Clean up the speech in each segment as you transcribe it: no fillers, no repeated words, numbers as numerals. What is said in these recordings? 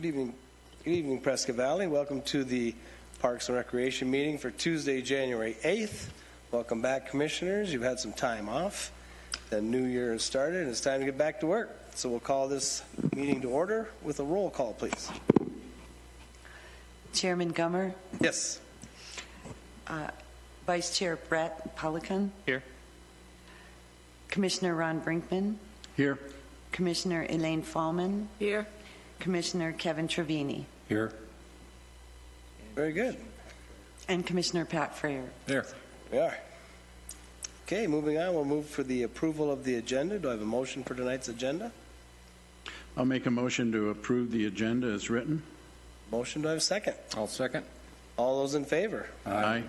Good evening, Prescott Valley. Welcome to the Parks and Recreation meeting for Tuesday, January 8th. Welcome back, Commissioners. You've had some time off. The new year has started, and it's time to get back to work. So we'll call this meeting to order with a roll call, please. Chairman Gummer? Yes. Vice Chair Brett Pelican? Here. Commissioner Ron Brinkman? Here. Commissioner Elaine Fallman? Here. Commissioner Kevin Trevini? Here. Very good. And Commissioner Pat Freyer? There. We are. Okay, moving on. We'll move for the approval of the agenda. Do I have a motion for tonight's agenda? I'll make a motion to approve the agenda as written. Motion. Do I have a second? I'll second. All those in favor? Aye.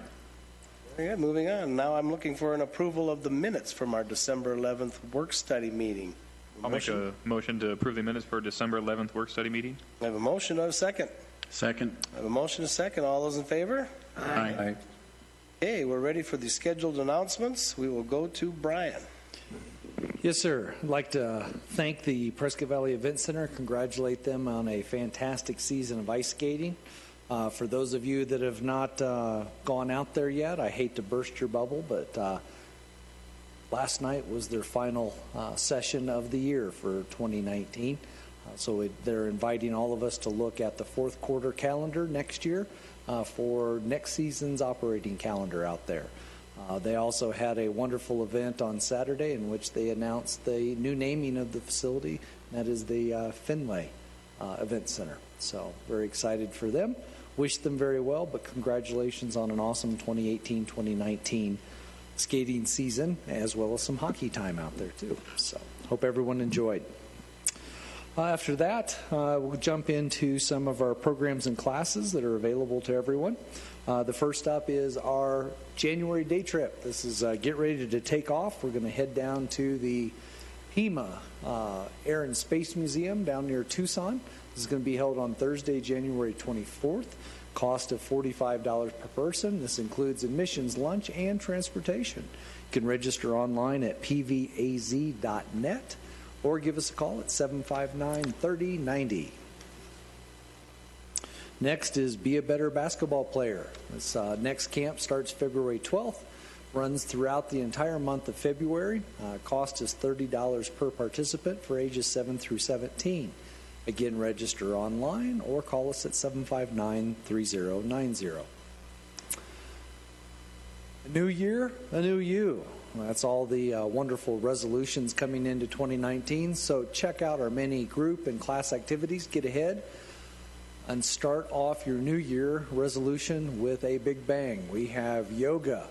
Very good. Moving on. Now I'm looking for an approval of the minutes from our December 11th work-study meeting. I'll make a motion to approve the minutes for December 11th work-study meeting. I have a motion. Do I have a second? Second. I have a motion and a second. All those in favor? Aye. Okay, we're ready for the scheduled announcements. We will go to Brian. Yes, sir. I'd like to thank the Prescott Valley Event Center, congratulate them on a fantastic season of ice skating. For those of you that have not gone out there yet, I hate to burst your bubble, but last night was their final session of the year for 2019. So they're inviting all of us to look at the fourth quarter calendar next year for next season's operating calendar out there. They also had a wonderful event on Saturday in which they announced the new naming of the facility. That is the Fenway Event Center. So very excited for them. Wish them very well, but congratulations on an awesome 2018-2019 skating season, as well as some hockey time out there too. So hope everyone enjoyed. After that, we'll jump into some of our programs and classes that are available to everyone. The first up is our January day trip. This is get ready to take off. We're going to head down to the HEMA Air and Space Museum down near Tucson. This is going to be held on Thursday, January 24th. Cost of $45 per person. This includes admissions, lunch, and transportation. You can register online at pvaz.net or give us a call at 759-3090. Next is Be a Better Basketball Player. This next camp starts February 12th, runs throughout the entire month of February. Cost is $30 per participant for ages 7 through 17. Again, register online or call us at 759-3090. A new year, a new you. That's all the wonderful resolutions coming into 2019. So check out our many group and class activities. Get ahead and start off your new year resolution with a big bang. We have yoga.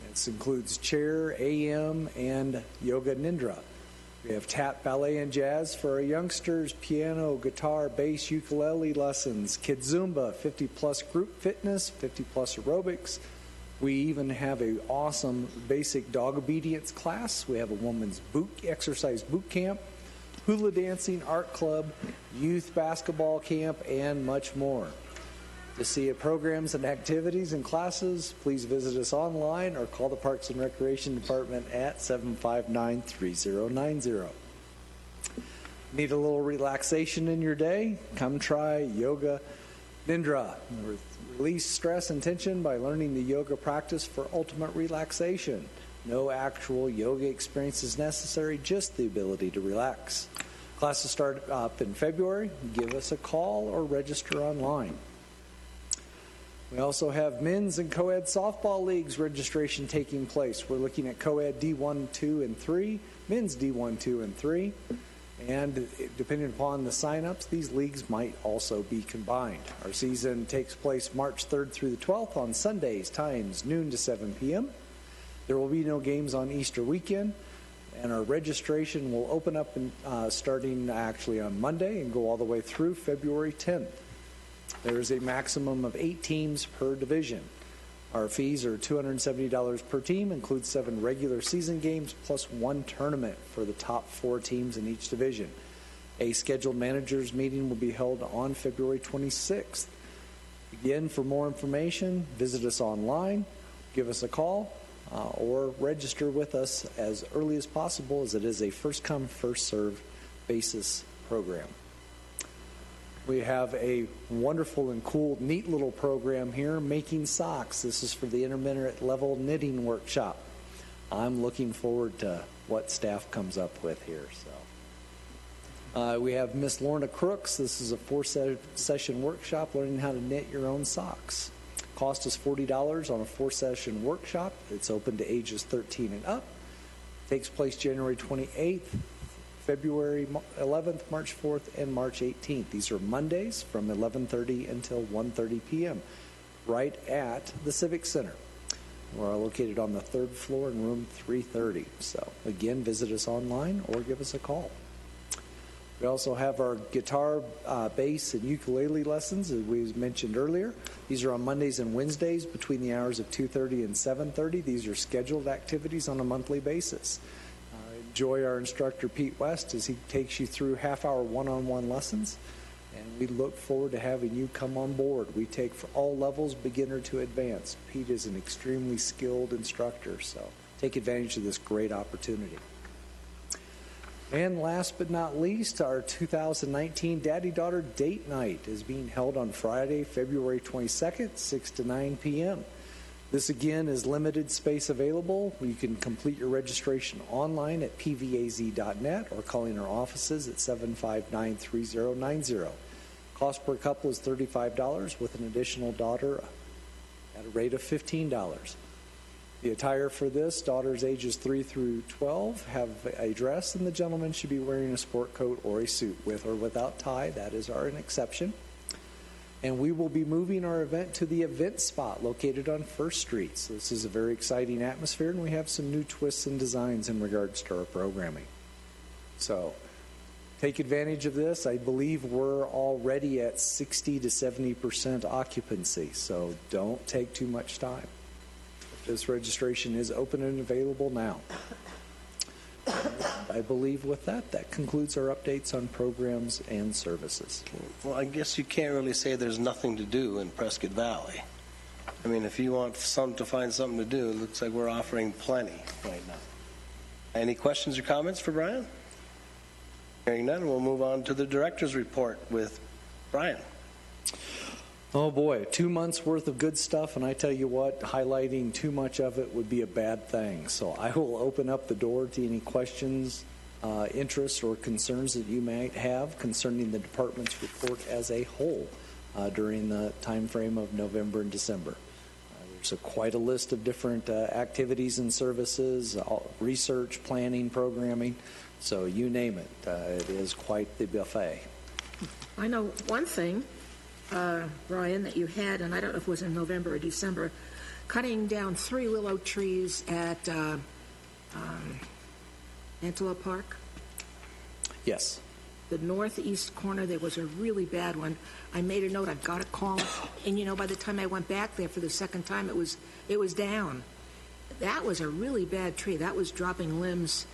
This includes chair, AM, and yoga nidra. We have tap, ballet, and jazz for our youngsters, piano, guitar, bass, ukulele lessons, kids Zumba, 50-plus group fitness, 50-plus aerobics. We even have an awesome basic dog obedience class. We have a woman's exercise boot camp, hula dancing, art club, youth basketball camp, and much more. To see programs and activities and classes, please visit us online or call the Parks and Recreation Department at 759-3090. Need a little relaxation in your day? Come try Yoga Nidra. Release stress and tension by learning the yoga practice for ultimate relaxation. No actual yoga experience is necessary, just the ability to relax. Classes start up in February. Give us a call or register online. We also have men's and co-ed softball leagues registration taking place. We're looking at co-ed D1, 2, and 3, men's D1, 2, and 3. And depending upon the sign-ups, these leagues might also be combined. Our season takes place March 3rd through the 12th on Sundays, times noon to 7 p.m. There will be no games on Easter weekend. And our registration will open up starting actually on Monday and go all the way through February 10th. There is a maximum of 8 teams per division. Our fees are $270 per team, includes 7 regular season games plus 1 tournament for the top 4 teams in each division. A scheduled managers meeting will be held on February 26th. Again, for more information, visit us online, give us a call, or register with us as early as possible, as it is a first-come, first-served basis program. We have a wonderful and cool, neat little program here, Making Socks. This is for the intermediate level knitting workshop. I'm looking forward to what staff comes up with here. We have Miss Lorna Crooks. This is a 4-session workshop learning how to knit your own socks. Cost is $40 on a 4-session workshop. It's open to ages 13 and up. Takes place January 28th, February 11th, March 4th, and March 18th. These are Mondays from 11:30 until 1:30 p.m. right at the Civic Center. We're located on the 3rd floor in room 330. So again, visit us online or give us a call. We also have our guitar, bass, and ukulele lessons, as we mentioned earlier. These are on Mondays and Wednesdays between the hours of 2:30 and 7:30. These are scheduled activities on a monthly basis. Enjoy our instructor, Pete West, as he takes you through half-hour one-on-one lessons. And we look forward to having you come on board. We take for all levels, beginner to advanced. Pete is an extremely skilled instructor, so take advantage of this great opportunity. And last but not least, our 2019 Daddy-Daughter Date Night is being held on Friday, February 22nd, 6 to 9 p.m. This, again, is limited space available. You can complete your registration online at pvaz.net or calling our offices at 759-3090. Cost per couple is $35 with an additional daughter at a rate of $15. The attire for this, daughters ages 3 through 12 have a dress, and the gentleman should be wearing a sport coat or a suit with or without tie. That is our exception. And we will be moving our event to the event spot located on 1st Street. So this is a very exciting atmosphere, and we have some new twists and designs in regards to our programming. So take advantage of this. I believe we're already at 60 to 70% occupancy, so don't take too much time. This registration is open and available now. I believe with that concludes our updates on programs and services. Well, I guess you can't really say there's nothing to do in Prescott Valley. I mean, if you want to find something to do, it looks like we're offering plenty right now. Any questions or comments for Brian? Hearing none, we'll move on to the director's report with Brian. Oh boy, 2 months worth of good stuff, and I tell you what, highlighting too much of it would be a bad thing. So I will open up the door to any questions, interests, or concerns that you might have concerning the department's report as a whole during the time frame of November and December. There's quite a list of different activities and services, research, planning, programming, so you name it. It is quite the buffet. I know one thing, Brian, that you had, and I don't know if it was in November or December, cutting down 3 willow trees at Antelope Park. Yes. The northeast corner, there was a really bad one. I made a note, I've got to call, and by the time I went back there for the second time, it was down. That was a really bad tree. That was dropping limbs.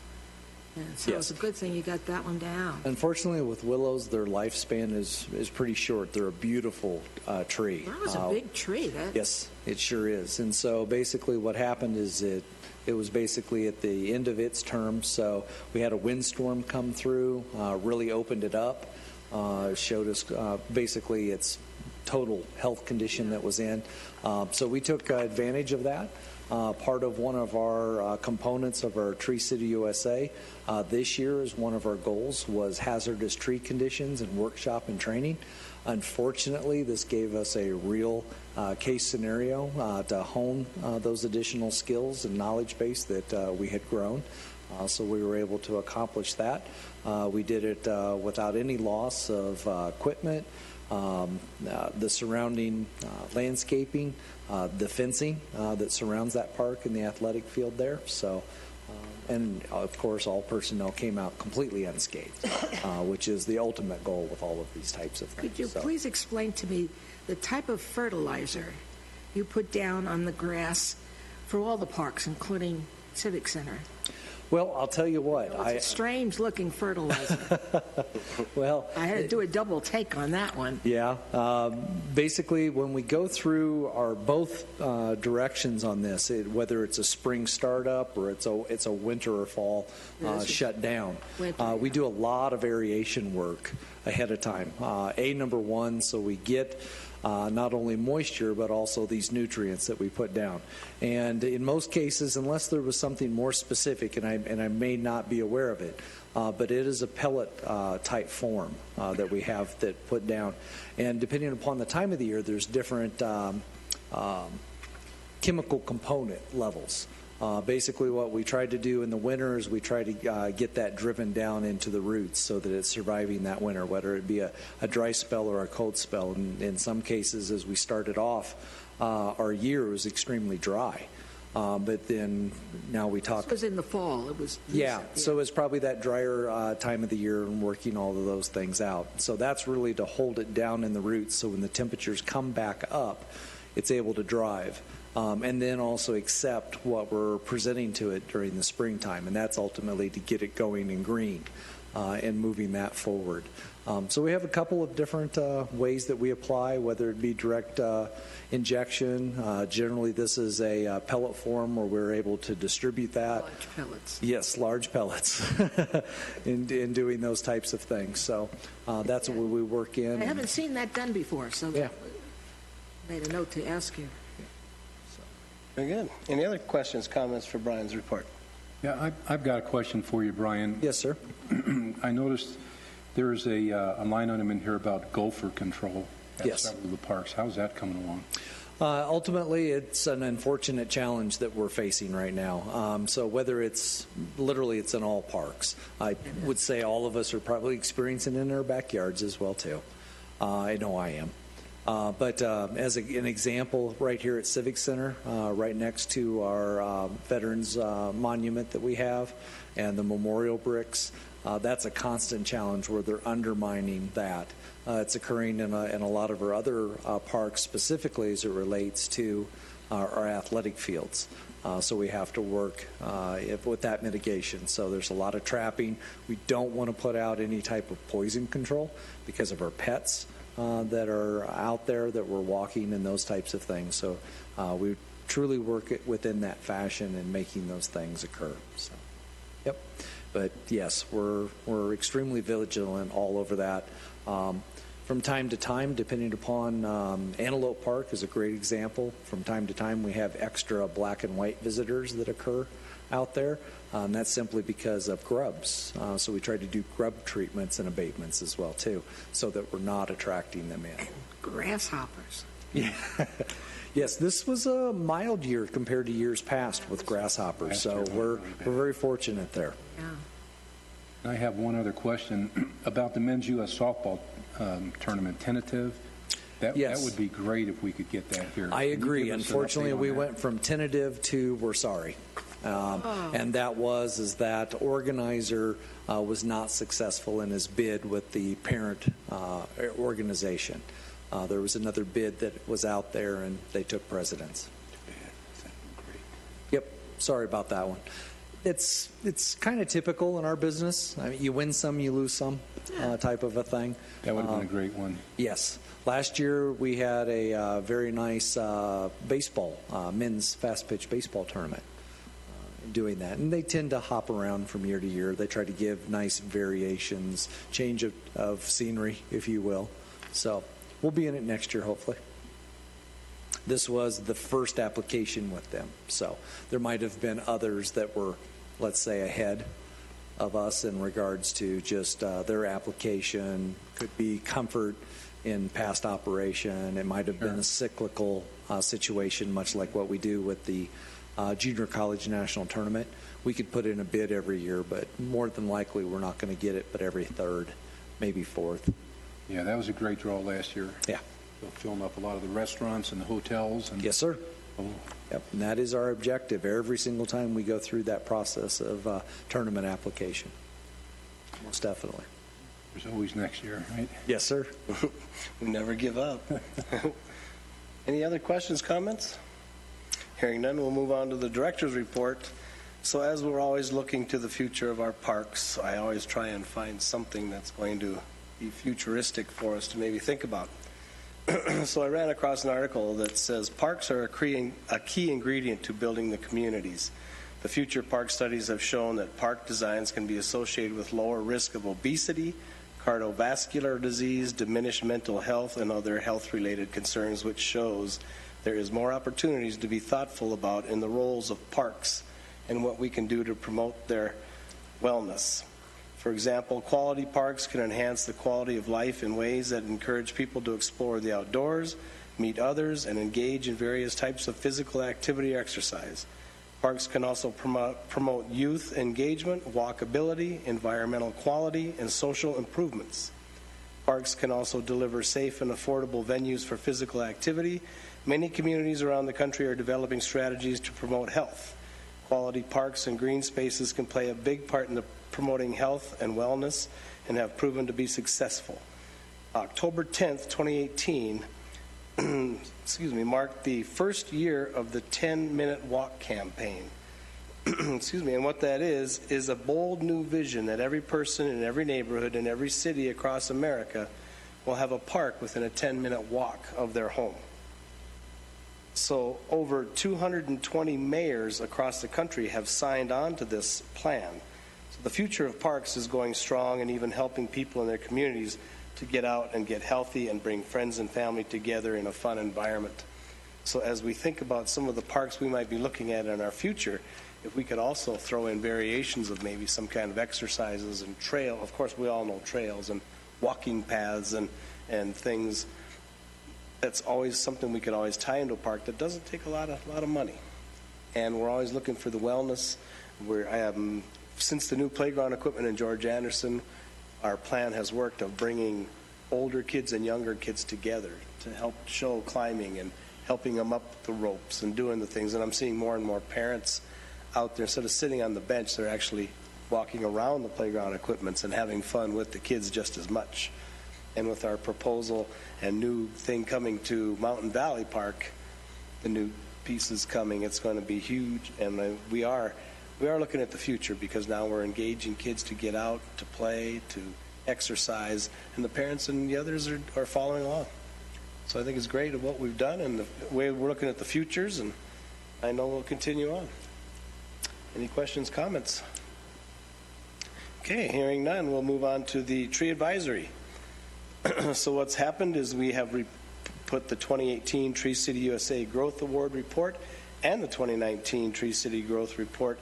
And so Yes. It's a good thing you got that one down. Unfortunately, with willows, their lifespan is pretty short. They're a beautiful tree. That was a big tree. Yes, it sure is. And so basically what happened is it was basically at the end of its term. So we had a windstorm come through, really opened it up, showed us basically its total health condition that was in. So we took advantage of that. Part of one of our components of our Tree City USA this year is one of our goals was hazardous tree conditions and workshop and training. Unfortunately, this gave us a real case scenario to hone those additional skills and knowledge base that we had grown. So we were able to accomplish that. We did it without any loss of equipment. The surrounding landscaping, the fencing that surrounds that park and the athletic field there. So, and of course, all personnel came out completely unscathed, which is the ultimate goal with all of these types of things. Could you please explain to me the type of fertilizer you put down on the grass for all the parks, including Civic Center? Well, I'll tell you what. It's a strange-looking fertilizer. Well, I had to do a double take on that one. Yeah. Basically, when we go through our both directions on this, whether it's a spring startup or it's a winter or fall shutdown, we do a lot of variation work ahead of time. Number one, so we get not only moisture, but also these nutrients that we put down. And in most cases, unless there was something more specific, and I may not be aware of it, but it is a pellet type form that we have that put down. And depending upon the time of the year, there's different chemical component levels. Basically, what we tried to do in the winter is we try to get that driven down into the roots so that it's surviving that winter, whether it be a dry spell or a cold spell. And in some cases, as we started off, our year was extremely dry. But then now we talk. This was in the fall. It was. Yeah, so it's probably that drier time of the year and working all of those things out. So that's really to hold it down in the roots so when the temperatures come back up, it's able to drive. And then also accept what we're presenting to it during the springtime, and that's ultimately to get it going in green and moving that forward. So we have a couple of different ways that we apply, whether it be direct injection. Generally, this is a pellet form where we're able to distribute that. Large pellets. Yes, large pellets in doing those types of things. So that's what we work in. I haven't seen that done before, so Yeah. made a note to ask you. Very good. Any other questions, comments for Brian's report? Yeah, I've got a question for you, Brian. Yes, sir. I noticed there's a line item in here about gopher control at Yes. several of the parks. How's that coming along? Ultimately, it's an unfortunate challenge that we're facing right now. So whether it's in all parks, I would say all of us are probably experiencing it in our backyards as well too. I know I am. But as an example, right here at Civic Center, right next to our Veterans Monument that we have and the memorial bricks, that's a constant challenge where they're undermining that. It's occurring in a lot of our other parks, specifically as it relates to our athletic fields. So we have to work with that mitigation. So there's a lot of trapping. We don't want to put out any type of poison control because of our pets that are out there that we're walking and those types of things. So we truly work it within that fashion and making those things occur. So, yep. But yes, we're extremely vigilant all over that. From time to time, depending upon Antelope Park is a great example. From time to time, we have extra black and white visitors that occur out there. That's simply because of grubs. So we try to do grub treatments and abatements as well too, so that we're not attracting them in. Grasshoppers. Yeah. Yes, this was a mild year compared to years past with grasshoppers. So we're very fortunate there. Yeah. I have one other question about the men's U.S. softball tournament tentative. That would be great if we could get that here. I agree. Can you give us an Unfortunately, update on we that? went from tentative to we're sorry. And that is that organizer was not successful in his bid with the parent organization. There was another bid that was out there, and they took precedence. Yep. Sorry about that one. It's kind of typical in our business. I mean, you win some, you lose some, type of a thing. That would have been a great one. Yes. Last year we had a very nice baseball, men's fast pitch baseball tournament doing that. And they tend to hop around from year to year. They try to give nice variations, change of scenery, if you will. So we'll be in it next year, hopefully. This was the first application with them. So there might have been others that were, let's say, ahead of us in regards to just their application. Could be comfort in past operation. It might have been a cyclical situation, much like what we do with the Junior College National Tournament. We could put in a bid every year, but more than likely we're not going to get it but every third, maybe fourth. Yeah, that was a great draw last year. Yeah. Filling up a lot of the restaurants and the hotels. And Yes, sir. Oh, Yep, and that is our objective every single time we go through that process of tournament application. Most definitely. there's always next year, right? Yes, sir. We never give up. Any other questions, comments? Hearing none, we'll move on to the director's report. So as we're always looking to the future of our parks, I always try and find something that's going to be futuristic for us to maybe think about. So I ran across an article that says parks are a key ingredient to building the communities. The future park studies have shown that park designs can be associated with lower risk of obesity, cardiovascular disease, diminished mental health, and other health-related concerns, which shows there is more opportunities to be thoughtful about in the roles of parks and what we can do to promote their wellness. For example, quality parks can enhance the quality of life in ways that encourage people to explore the outdoors, meet others, and engage in various types of physical activity or exercise. Parks can also promote youth engagement, walkability, environmental quality, and social improvements. Parks can also deliver safe and affordable venues for physical activity. Many communities around the country are developing strategies to promote health. Quality parks and green spaces can play a big part in promoting health and wellness and have proven to be successful. October 10th, 2018, marked the first year of the 10-minute walk campaign. And what that is a bold new vision that every person in every neighborhood in every city across America will have a park within a 10-minute walk of their home. So over 220 mayors across the country have signed on to this plan. So the future of parks is going strong and even helping people in their communities to get out and get healthy and bring friends and family together in a fun environment. So as we think about some of the parks we might be looking at in our future, if we could also throw in variations of maybe some kind of exercises and trail, of course we all know trails and walking paths and things, that's always something we could always tie into a park that doesn't take a lot of money. And we're always looking for the wellness. Since the new playground equipment in George Anderson, our plan has worked of bringing older kids and younger kids together to help show climbing and helping them up the ropes and doing the things. And I'm seeing more and more parents out there, instead of sitting on the bench, they're actually walking around the playground equipments and having fun with the kids just as much. And with our proposal and new thing coming to Mountain Valley Park, the new pieces coming, it's going to be huge. And we are looking at the future, because now we're engaging kids to get out, to play, to exercise, and the parents and the others are following along. So I think it's great of what we've done and the way we're looking at the futures, and I know we'll continue on. Any questions, comments? Okay, hearing none, we'll move on to the tree advisory. So what's happened is we have put the 2018 Tree City USA Growth Award report and the 2019 Tree City Growth Report,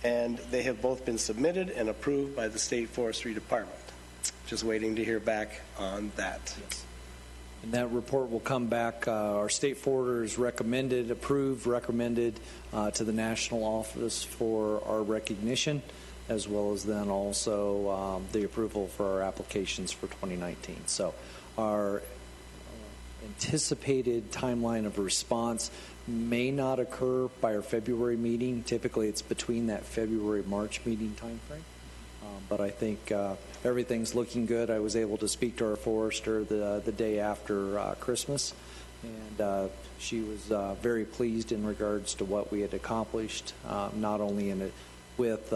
and they have both been submitted and approved by the State Forestry Department. Just waiting to hear back on that. Yes. And that report will come back. Our state forester is recommended to the National Office for our recognition, as well as then also the approval for our applications for 2019. So our anticipated timeline of response may not occur by our February meeting. Typically, it's between that February-March meeting time frame. But I think everything's looking good. I was able to speak to our forester the day after Christmas, and she was very pleased in regards to what we had accomplished, not only with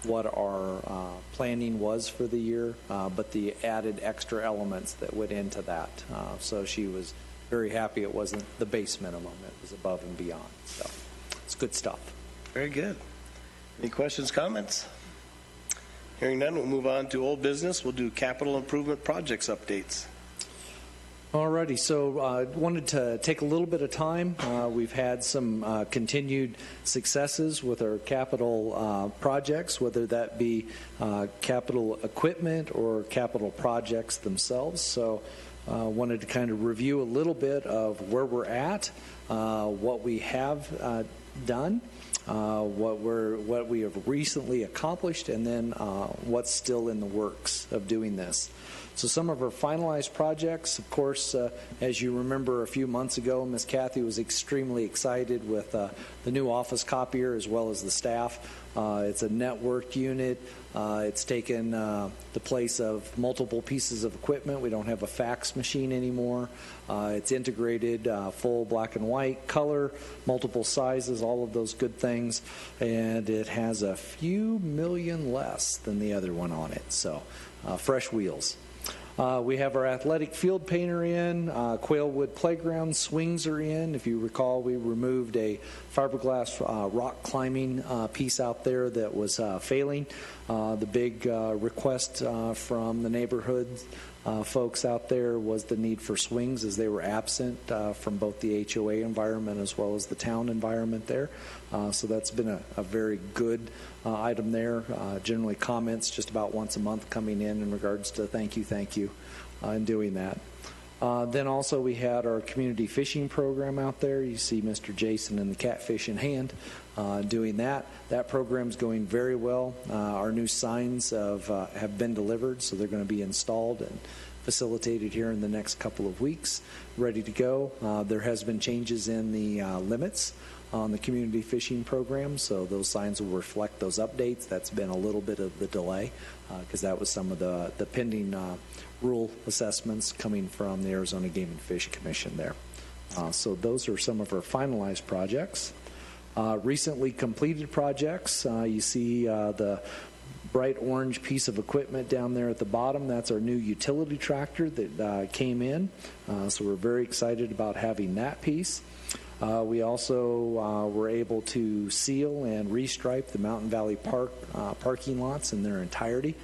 what our planning was for the year, but the added extra elements that went into that. So she was very happy it wasn't the base minimum, it was above and beyond. So it's good stuff. Very good. Any questions, comments? Hearing none, we'll move on to old business. We'll do capital improvement projects updates. Alrighty, so I wanted to take a little bit of time. We've had some continued successes with our capital projects, whether that be capital equipment or capital projects themselves. So wanted to kind of review a little bit of where we're at, what we have done, what we have recently accomplished, and then what's still in the works of doing this. So some of our finalized projects, of course, as you remember a few months ago, Ms. Kathy was extremely excited with the new office copier as well as the staff. It's a networked unit. It's taken the place of multiple pieces of equipment. We don't have a fax machine anymore. It's integrated, full black and white, color, multiple sizes, all of those good things. And it has a few million less than the other one on it. So fresh wheels. We have our athletic field painter in, Quailwood Playground swings are in. If you recall, we removed a fiberglass rock climbing piece out there that was failing. The big request from the neighborhood folks out there was the need for swings, as they were absent from both the HOA environment as well as the town environment there. So that's been a very good item there. Generally comments just about once a month coming in regards to thank you, in doing that. Then also we had our community fishing program out there. You see Mr. Jason in the catfish in hand doing that. That program's going very well. Our new signs have been delivered, so they're going to be installed and facilitated here in the next couple of weeks, ready to go. There has been changes in the limits on the community fishing program, so those signs will reflect those updates. That's been a little bit of the delay because that was some of the pending rule assessments coming from the Arizona Game and Fish Commission there. So those are some of our finalized projects. Recently completed projects, you see the bright orange piece of equipment down there at the bottom. That's our new utility tractor that came in, so we're very excited about having that piece. We also were able to seal and restripe the Mountain Valley Park parking lots in their entirety.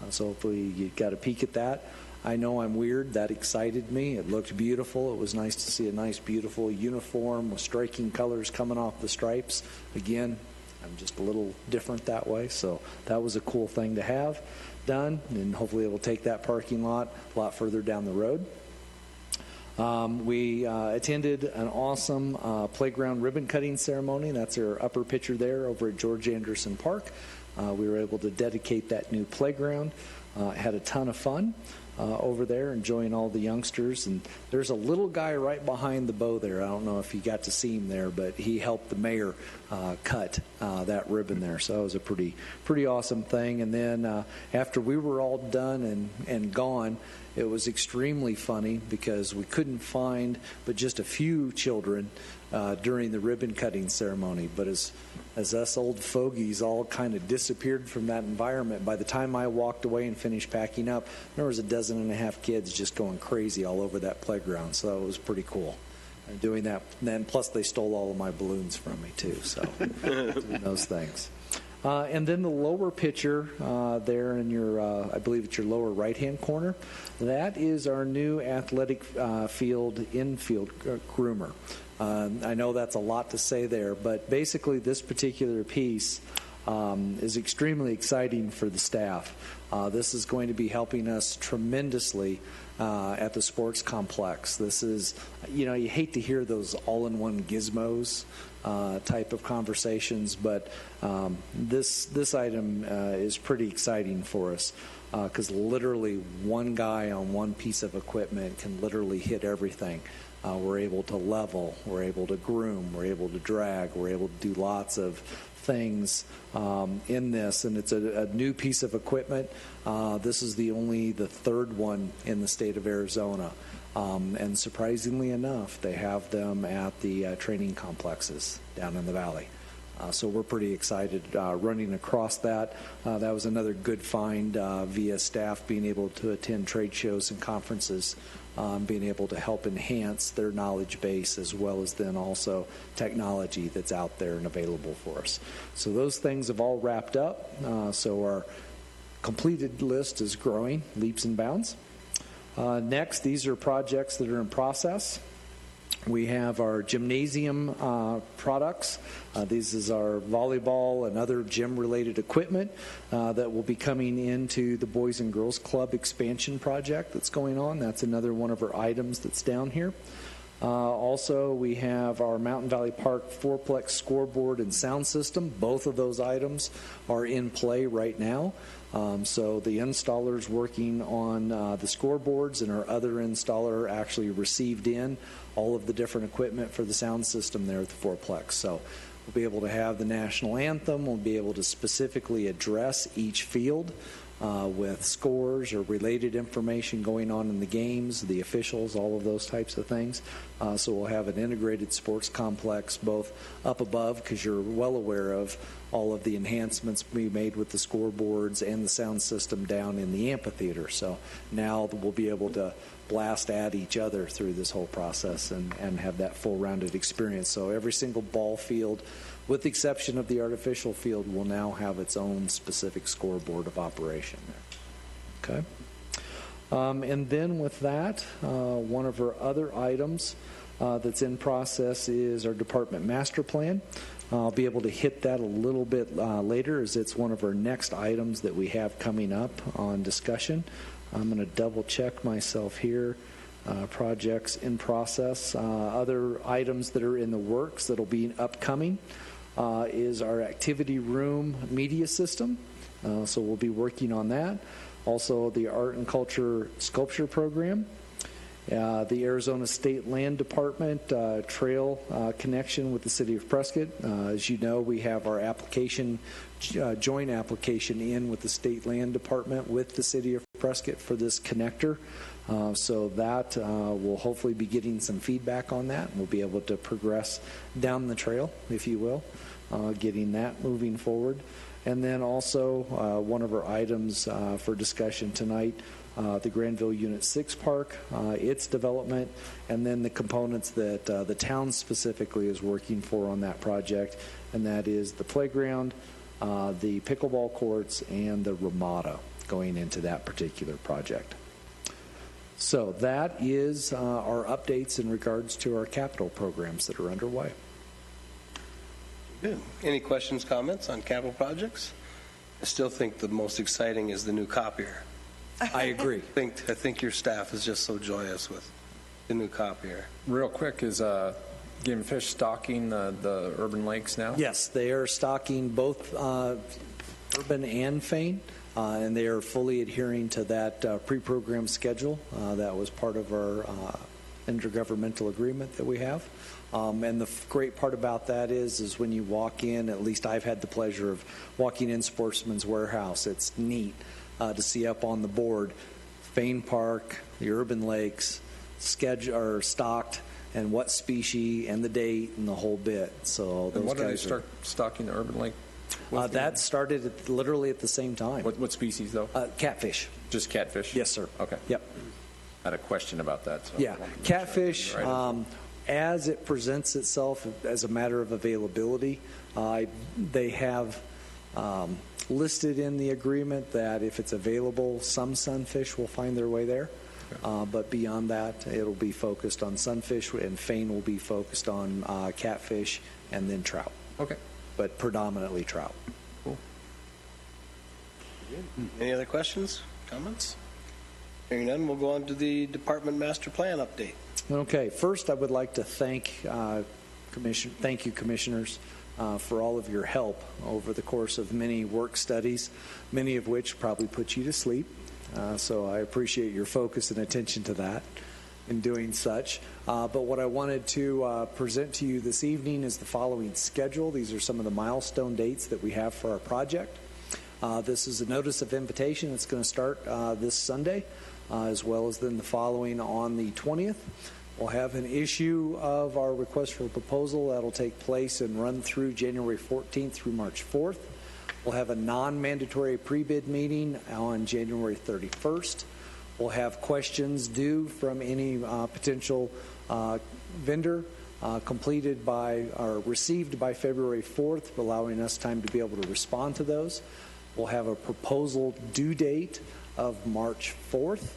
So hopefully you got a peek at that. I know I'm weird. That excited me. It looked beautiful. It was nice to see a nice, beautiful uniform with striking colors coming off the stripes. Again, I'm just a little different that way, so that was a cool thing to have done, and hopefully it will take that parking lot a lot further down the road. We attended an awesome playground ribbon cutting ceremony. That's our upper picture there over at George Anderson Park. We were able to dedicate that new playground. Had a ton of fun over there, enjoying all the youngsters. And there's a little guy right behind the bow there. I don't know if you got to see him there, but he helped the mayor cut that ribbon there. So that was a pretty awesome thing. And then after we were all done and gone, it was extremely funny because we couldn't find but just a few children during the ribbon cutting ceremony. But as us old fogies all kind of disappeared from that environment, by the time I walked away and finished packing up, there was 12 kids just going crazy all over that playground. So that was pretty cool. And doing that, and then plus they stole all of my balloons from me too. So doing those things. And then the lower picture there in your, I believe it's your lower right-hand corner, that is our new athletic field infield groomer. I know that's a lot to say there, but basically this particular piece is extremely exciting for the staff. This is going to be helping us tremendously at the sports complex. This is, you hate to hear those all-in-one gizmos type of conversations, but this item is pretty exciting for us because literally one guy on one piece of equipment can literally hit everything. We're able to level, we're able to groom, we're able to drag, we're able to do lots of things in this, and it's a new piece of equipment. This is the third one in the state of Arizona, and surprisingly enough, they have them at the training complexes down in the valley. So we're pretty excited running across that. That was another good find via staff being able to attend trade shows and conferences, being able to help enhance their knowledge base as well as then also technology that's out there and available for us. So those things have all wrapped up. So our completed list is growing leaps and bounds. Next, these are projects that are in process. We have our gymnasium products. This is our volleyball and other gym-related equipment that will be coming into the Boys and Girls Club expansion project that's going on. That's another one of our items that's down here. Also, we have our Mountain Valley Park fourplex scoreboard and sound system. Both of those items are in play right now. So the installer's working on the scoreboards, and our other installer actually received in all of the different equipment for the sound system there at the fourplex. So we'll be able to have the national anthem. We'll be able to specifically address each field with scores or related information going on in the games, the officials, all of those types of things. So we'll have an integrated sports complex both up above, because you're well aware of all of the enhancements we made with the scoreboards and the sound system down in the amphitheater. So now we'll be able to blast at each other through this whole process and have that full rounded experience. So every single ball field, with the exception of the artificial field, will now have its own specific scoreboard of operation there. Okay. And then with that, one of our other items that's in process is our department master plan. I'll be able to hit that a little bit later, as it's one of our next items that we have coming up on discussion. I'm going to double check myself here. Projects in process. Other items that are in the works that'll be upcoming is our activity room media system. So we'll be working on that. Also, the art and culture sculpture program. The Arizona State Land Department trail connection with the city of Prescott. As you know, we have our application, joint application in with the State Land Department with the city of Prescott for this connector. So that we'll hopefully be getting some feedback on that. We'll be able to progress down the trail, if you will, getting that moving forward. And then also one of our items for discussion tonight, the Granville Unit 6 Park, its development, and then the components that the town specifically is working for on that project, and that is the playground, the pickleball courts, and the Ramada going into that particular project. So that is our updates in regards to our capital programs that are underway. Good. Any questions, comments on capital projects? I still think the most exciting is the new copier. I agree. I think your staff is just so joyous with the new copier. Real quick, is Game and Fish stocking the urban lakes now? Yes, they are stocking both Urban and Fane, and they are fully adhering to that pre-programmed schedule. That was part of our intergovernmental agreement that we have. And the great part about that is when you walk in, at least I've had the pleasure of walking in Sportsman's Warehouse. It's neat to see up on the board, Fane Park, the urban lakes, are stocked, and what species, and the date, and the whole bit. So those and what guys do they start stocking the urban lake? That started literally at the same time. What species, though? Catfish. Just catfish? Yes, sir. Okay. Yep. I had a question about that. So Yeah, catfish, as it presents itself as a matter of availability, they have listed in the agreement that if it's available, some sunfish will find their way there. But beyond that, it'll be focused on sunfish, and Fane will be focused on catfish and then trout. Okay. But predominantly trout. Cool. Any other questions, comments? Hearing none, we'll go on to the department master plan update. Okay, first I would like to thank you, commissioners, for all of your help over the course of many work studies, many of which probably put you to sleep. So I appreciate your focus and attention to that in doing such. But what I wanted to present to you this evening is the following schedule. These are some of the milestone dates that we have for our project. This is a notice of invitation. It's going to start this Sunday, as well as then the following on the 20th. We'll have an issue of our request for a proposal that'll take place and run through January 14th through March 4th. We'll have a non-mandatory pre-bid meeting on January 31st. We'll have questions due from any potential vendor completed by or received by February 4th, allowing us time to be able to respond to those. We'll have a proposal due date of March 4th.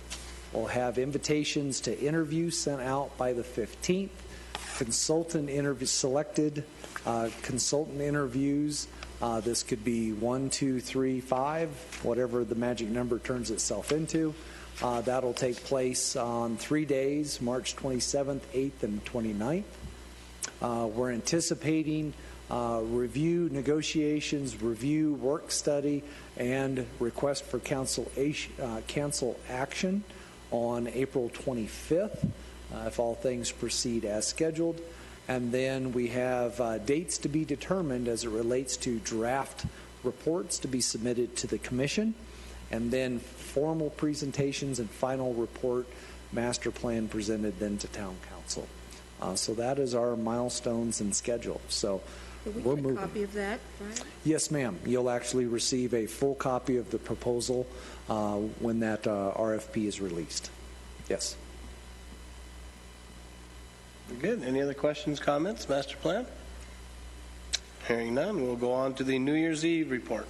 We'll have invitations to interview sent out by the 15th. Selected consultant interviews. This could be 1, 2, 3, 5, whatever the magic number turns itself into. That'll take place on 3 days, March 27th, 8th, and 29th. We're anticipating review negotiations, review work study, and request for council action on April 25th, if all things proceed as scheduled. And then we have dates to be determined as it relates to draft reports to be submitted to the commission, and then formal presentations and final report master plan presented then to town council. So that is our milestones and schedule. So Did we We're get a moving. copy of that, Brian? Yes, ma'am. You'll actually receive a full copy of the proposal when that RFP is released. Yes. Good. Any other questions, comments, master plan? Hearing none, we'll go on to the New Year's Eve report.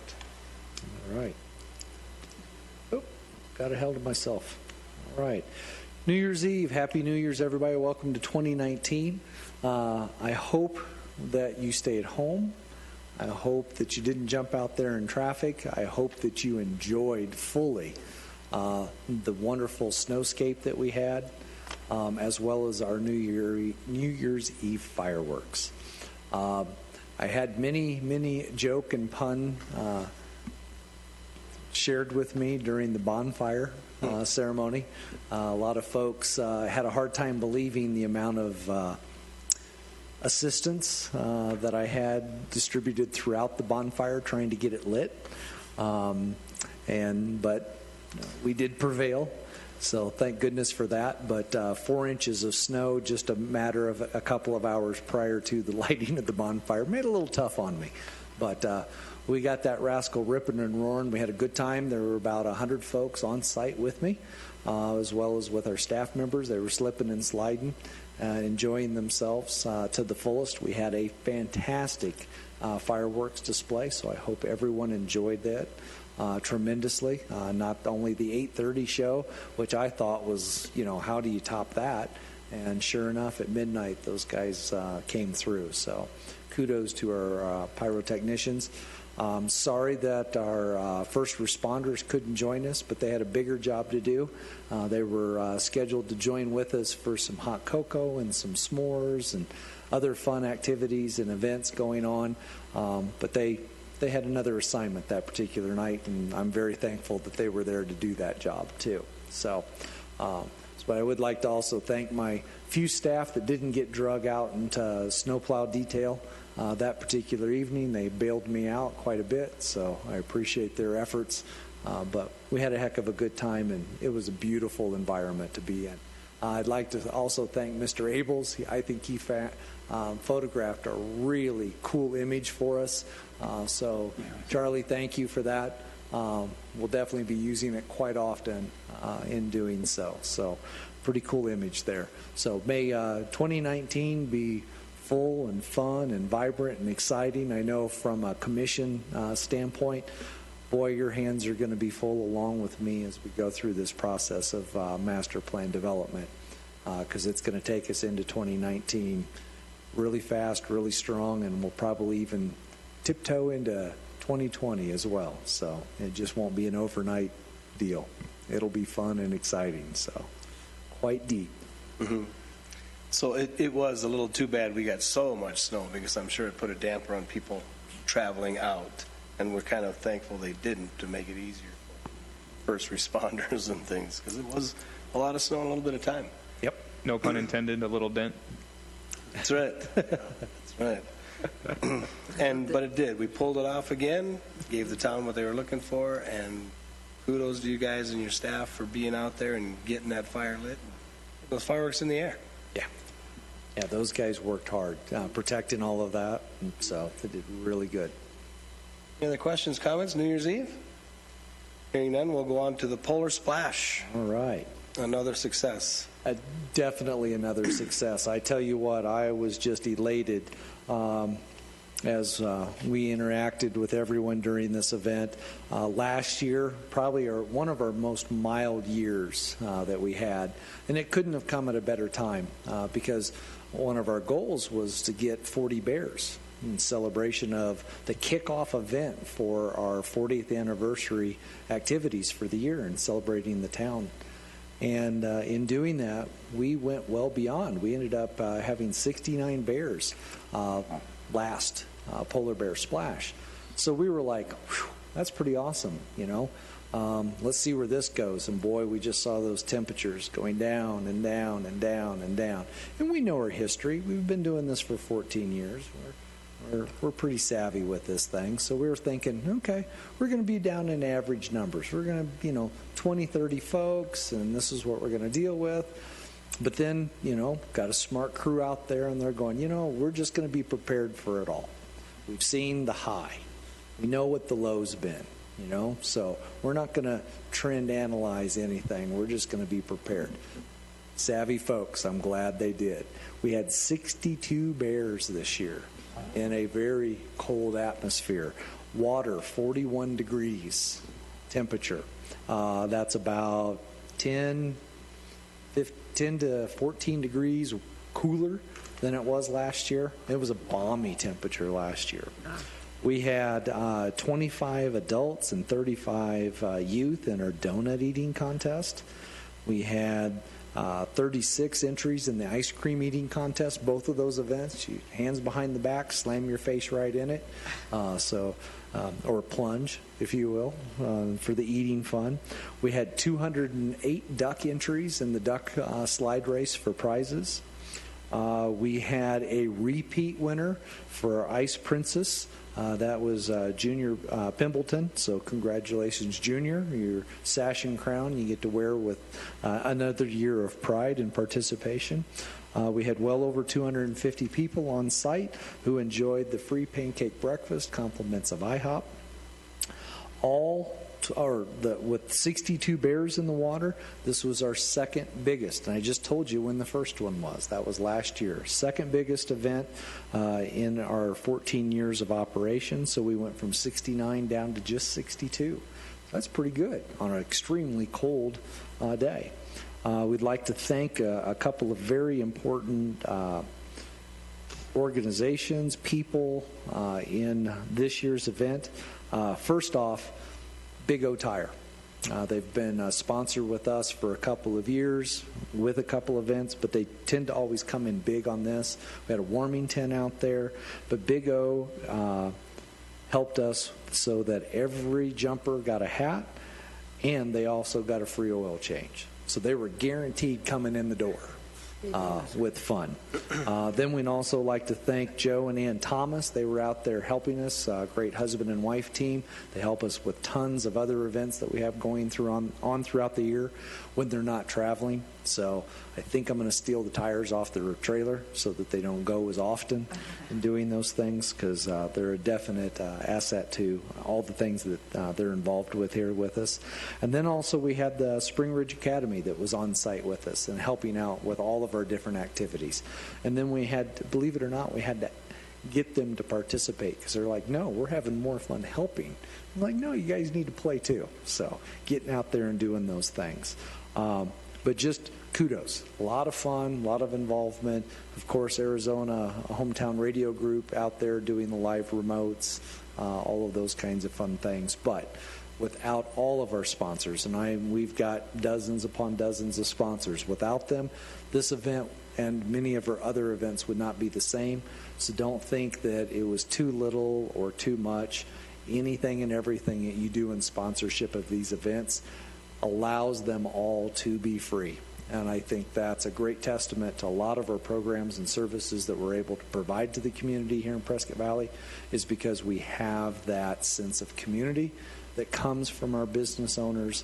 All right. Oh, got it held to myself. All right. New Year's Eve. Happy New Year's, everybody. Welcome to 2019. I hope that you stay at home. I hope that you didn't jump out there in traffic. I hope that you enjoyed fully the wonderful snowscape that we had, as well as our New Year's Eve fireworks. I had many joke and pun shared with me during the bonfire ceremony. A lot of folks had a hard time believing the amount of assistance that I had distributed throughout the bonfire trying to get it lit. But we did prevail. So thank goodness for that. But 4 inches of snow, just a matter of a couple of hours prior to the lighting of the bonfire, made it a little tough on me. But we got that rascal ripping and roaring. We had a good time. There were about 100 folks on site with me, as well as with our staff members. They were slipping and sliding, enjoying themselves to the fullest. We had a fantastic fireworks display, so I hope everyone enjoyed that tremendously. Not only the 8:30 show, which I thought was, how do you top that? And sure enough, at midnight, those guys came through. So kudos to our pyrotechnicians. Sorry that our first responders couldn't join us, but they had a bigger job to do. They were scheduled to join with us for some hot cocoa and some s'mores and other fun activities and events going on. But they had another assignment that particular night, and I'm very thankful that they were there to do that job too. So, but I would like to also thank my few staff that didn't get drug out into snowplow detail that particular evening. They bailed me out quite a bit, so I appreciate their efforts. But we had a heck of a good time, and it was a beautiful environment to be in. I'd like to also thank Mr. Abels. I think he photographed a really cool image for us. So, Charlie, thank you for that. We'll definitely be using it quite often in doing so. So, pretty cool image there. So, may 2019 be full and fun and vibrant and exciting. I know from a commission standpoint, boy, your hands are going to be full along with me as we go through this process of master plan development, because it's going to take us into 2019 really fast, really strong, and we'll probably even tiptoe into 2020 as well. So it just won't be an overnight deal. It'll be fun and exciting. So quite deep. Mm-hmm. So it was a little too bad we got so much snow, because I'm sure it put a damper on people traveling out, and we're kind of thankful they didn't, to make it easier for first responders and things, because it was a lot of snow in a little bit of time. Yep. No pun intended, a little dent. That's right. That's right. But it did. We pulled it off again, gave the town what they were looking for, and kudos to you guys and your staff for being out there and getting that fire lit. Those fireworks in the air. Yeah, those guys worked hard protecting all of that, and so they did really good. Any other questions, comments? New Year's Eve? Hearing none, we'll go on to the Polar Splash. All right. Another success. Definitely another success. I tell you what, I was just elated as we interacted with everyone during this event. Last year, probably one of our most mild years that we had, and it couldn't have come at a better time because one of our goals was to get 40 bears in celebration of the kickoff event for our 40th anniversary activities for the year and celebrating the town. And in doing that, we went well beyond. We ended up having 69 bears last Polar Bear Splash. So we were like, that's pretty awesome, Let's see where this goes. And boy, we just saw those temperatures going down and down and down and down. And we know our history. We've been doing this for 14 years. We're pretty savvy with this thing. So we were thinking, okay, we're going to be down in average numbers. We're going to, 20, 30 folks, and this is what we're going to deal with. But then, got a smart crew out there, and they're going, we're just going to be prepared for it all. We've seen the high. We know what the low's been, so we're not going to trend analyze anything. We're just going to be prepared. Savvy folks, I'm glad they did. We had 62 bears this year in a very cold atmosphere. Water, 41 degrees temperature. That's about 10 to 14 degrees cooler than it was last year. It was a balmy temperature last year. We had 25 adults and 35 youth in our donut eating contest. We had 36 entries in the ice cream eating contest. Both of those events, hands behind the back, slam your face right in it. Or plunge, if you will, for the eating fun. We had 208 duck entries in the duck slide race for prizes. We had a repeat winner for our Ice Princess. That was Junior Pimbleton. So congratulations, Junior. Your sash and crown you get to wear with another year of pride and participation. We had well over 250 people on site who enjoyed the free pancake breakfast, compliments of IHOP. With 62 bears in the water, this was our second biggest. And I just told you when the first one was. That was last year. Second biggest event in our 14 years of operation. So we went from 69 down to just 62. That's pretty good on an extremely cold day. We'd like to thank a couple of very important organizations, people in this year's event. First off, Big O Tire. They've been a sponsor with us for a couple of years with a couple events, but they tend to always come in big on this. We had a warming tent out there, but Big O helped us so that every jumper got a hat, and they also got a free oil change. So they were guaranteed coming in the door with fun. Then we'd also like to thank Joe and Ann Thomas. They were out there helping us, a great husband and wife team. They help us with tons of other events that we have going through on throughout the year when they're not traveling. So I think I'm going to steal the tires off their trailer so that they don't go as often in doing those things, because they're a definite asset to all the things that they're involved with here with us. And then also we had the Spring Ridge Academy that was on site with us and helping out with all of our different activities. And then we had, believe it or not, we had to get them to participate, because they're like, no, we're having more fun helping. I'm like, no, you guys need to play too. So getting out there and doing those things. But just kudos. A lot of fun, a lot of involvement. Of course, Arizona, a hometown radio group out there doing the live remotes, all of those kinds of fun things. But without all of our sponsors, and we've got dozens upon dozens of sponsors, without them, this event and many of our other events would not be the same. So don't think that it was too little or too much. Anything and everything that you do in sponsorship of these events allows them all to be free. And I think that's a great testament to a lot of our programs and services that we're able to provide to the community here in Prescott Valley, is because we have that sense of community that comes from our business owners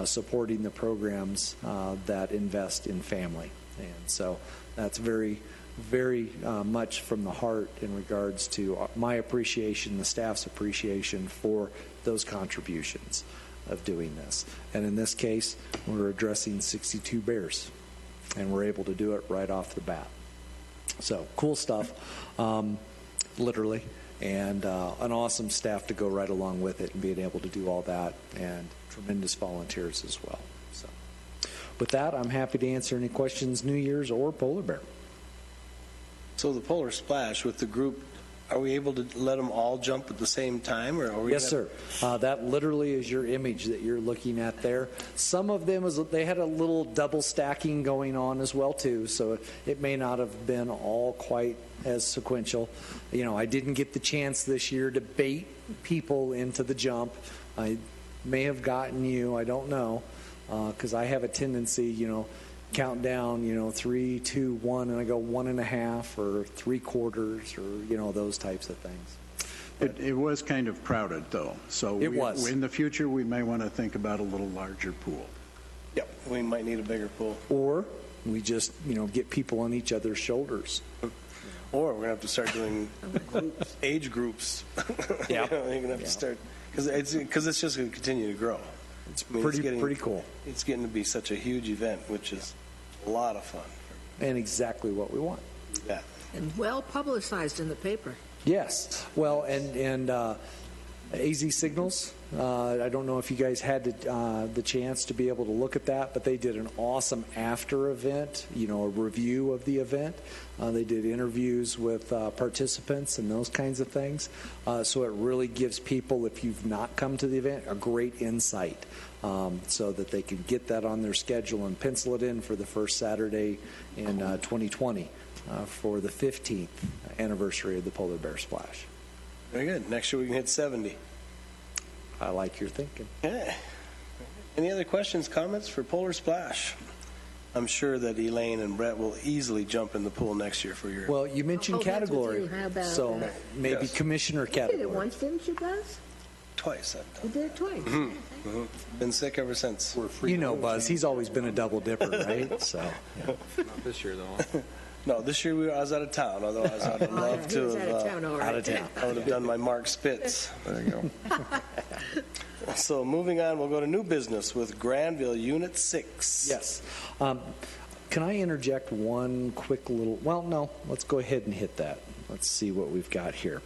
supporting the programs that invest in family. And so that's very, very much from the heart in regards to my appreciation, the staff's appreciation for those contributions of doing this. And in this case, we're addressing 62 bears, and we're able to do it right off the bat. So cool stuff, literally, and an awesome staff to go right along with it and being able to do all that, and tremendous volunteers as well. So with that, I'm happy to answer any questions, New Year's or Polar Bear. So the Polar Splash with the group, are we able to let them all jump at the same time? Or are we Yes, sir. That literally is your image that you're looking at there. Some of them, they had a little double stacking going on as well, too, so it may not have been all quite as sequential. I didn't get the chance this year to bait people into the jump. I may have gotten you, I don't know, because I have a tendency, count down, 3, 2, 1, and I go 1.5 or 3/4 or, those types of things. It was kind of crowded, though. So it was. In the future, we may want to think about a little larger pool. Yep, we might need a bigger pool. Or We just, get people on each other's shoulders. Or we're going to have to start doing age groups. Yeah. You're going to have to start, because it's just going to continue to grow. It's I mean, pretty cool. It's getting to be such a huge event, which is a lot of fun. And exactly what we want. Yeah. And well publicized in the paper. Yes. Well, and AZ Signals, I don't know if you guys had the chance to be able to look at that, but they did an awesome after event, a review of the event. They did interviews with participants and those kinds of things. So it really gives people, if you've not come to the event, a great insight so that they can get that on their schedule and pencil it in for the first Saturday in 2020 for the 15th anniversary of the Polar Bear Splash. Very good. Next year we can hit 70. I like your thinking. Yeah. Any other questions, comments for Polar Splash? I'm sure that Elaine and Brett will easily jump in the pool next year for your... Well, you mentioned Oh, that's with category, you. How about so that? maybe Yes. commissioner You did it category. once, didn't you, Buzz? Twice I've You done. did it twice. Mm-hmm. Been sick ever since. Buzz, he's always been a double dipper, right? So, Not this year, though. No, this year I was out of town. Otherwise, I'd have loved He to was out of have... town, all out right. of town. I would have done my Mark Spitz. There you go. So moving on, we'll go to new business with Granville Unit 6. Yes. Can I interject one quick little... Well, no, let's go ahead and hit that. Let's see what we've got here.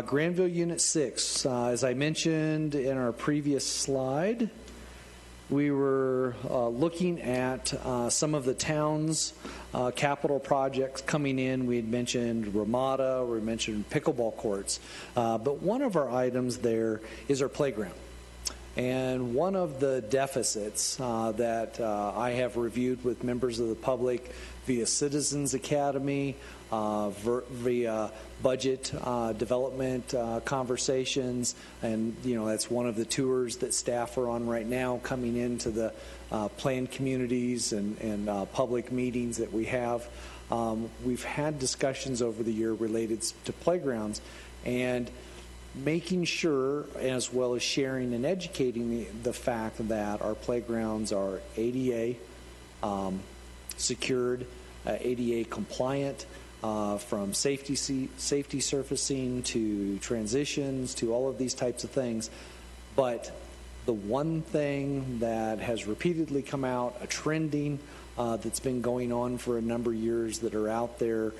Granville Unit 6, as I mentioned in our previous slide, we were looking at some of the town's capital projects coming in. We had mentioned Ramada, we mentioned pickleball courts, but one of our items there is our playground. And one of the deficits that I have reviewed with members of the public via Citizens Academy, via budget development conversations, and that's one of the tours that staff are on right now, coming into the planned communities and public meetings that we have. We've had discussions over the year related to playgrounds, and making sure, as well as sharing and educating the fact that our playgrounds are ADA secured, ADA compliant, from safety surfacing to transitions to all of these types of things. But the one thing that has repeatedly come out, a trending that's been going on for a number of years that are out there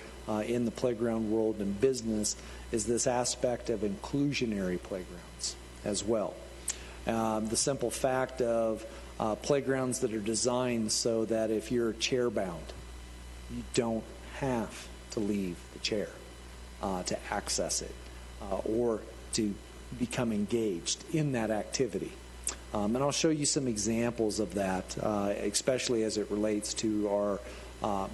in the playground world and business, is this aspect of inclusionary playgrounds as well. The simple fact of playgrounds that are designed so that if you're chair-bound, you don't have to leave the chair to access it or to become engaged in that activity. And I'll show you some examples of that, especially as it relates to our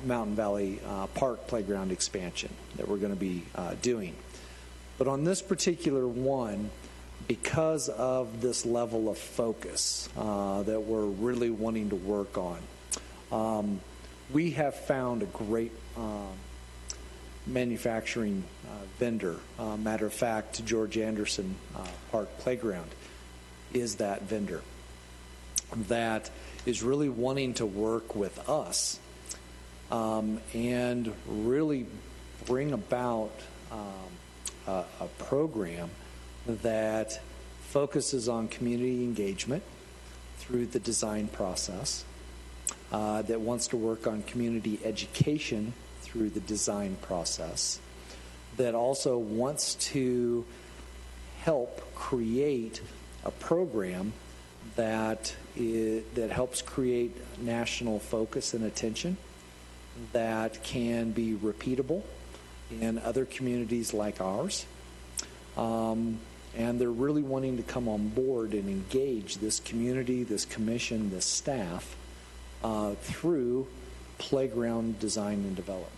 Mountain Valley Park playground expansion that we're going to be doing. But on this particular one, because of this level of focus that we're really wanting to work on, we have found a great manufacturing vendor. Matter of fact, George Anderson Park Playground is that vendor that is really wanting to work with us and really bring about a program that focuses on community engagement through the design process, that wants to work on community education through the design process, that also wants to help create a program that helps create national focus and attention, that can be repeatable in other communities like ours. And they're really wanting to come on board and engage this community, this commission, this staff through playground design and development.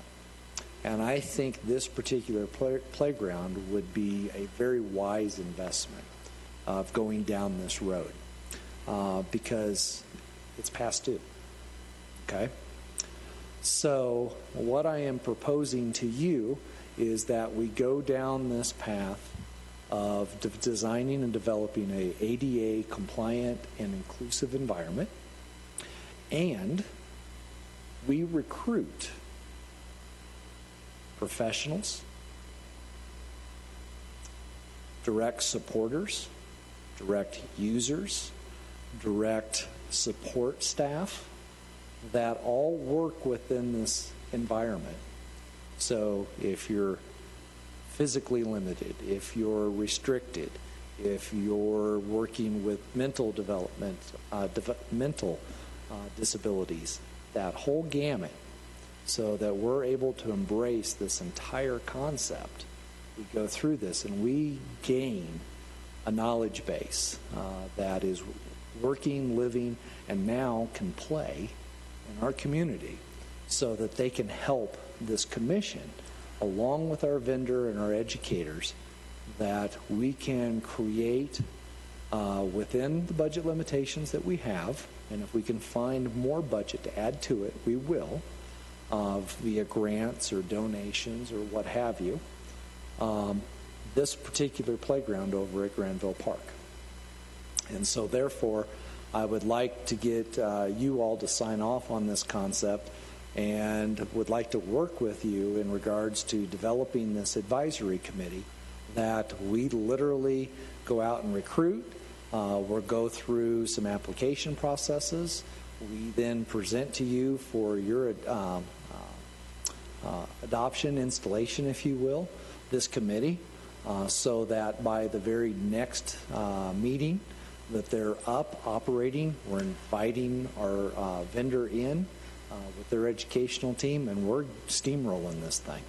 And I think this particular playground would be a very wise investment of going down this road because it's past due. Okay? So what I am proposing to you is that we go down this path of designing and developing a ADA compliant and inclusive environment, and we recruit professionals, direct supporters, direct users, direct support staff that all work within this environment. So if you're physically limited, if you're restricted, if you're working with mental development, mental disabilities, that whole gamut, so that we're able to embrace this entire concept. We go through this and we gain a knowledge base that is working, living, and now can play in our community so that they can help this commission, along with our vendor and our educators, that we can create within the budget limitations that we have, and if we can find more budget to add to it, we will, via grants or donations or what have you, this particular playground over at Granville Park. And so therefore, I would like to get you all to sign off on this concept and would like to work with you in regards to developing this advisory committee that we literally go out and recruit. We'll go through some application processes. We then present to you for your adoption, installation, if you will, this committee, so that by the very next meeting that they're up, operating, we're inviting our vendor in with their educational team, and we're steamrolling this thing.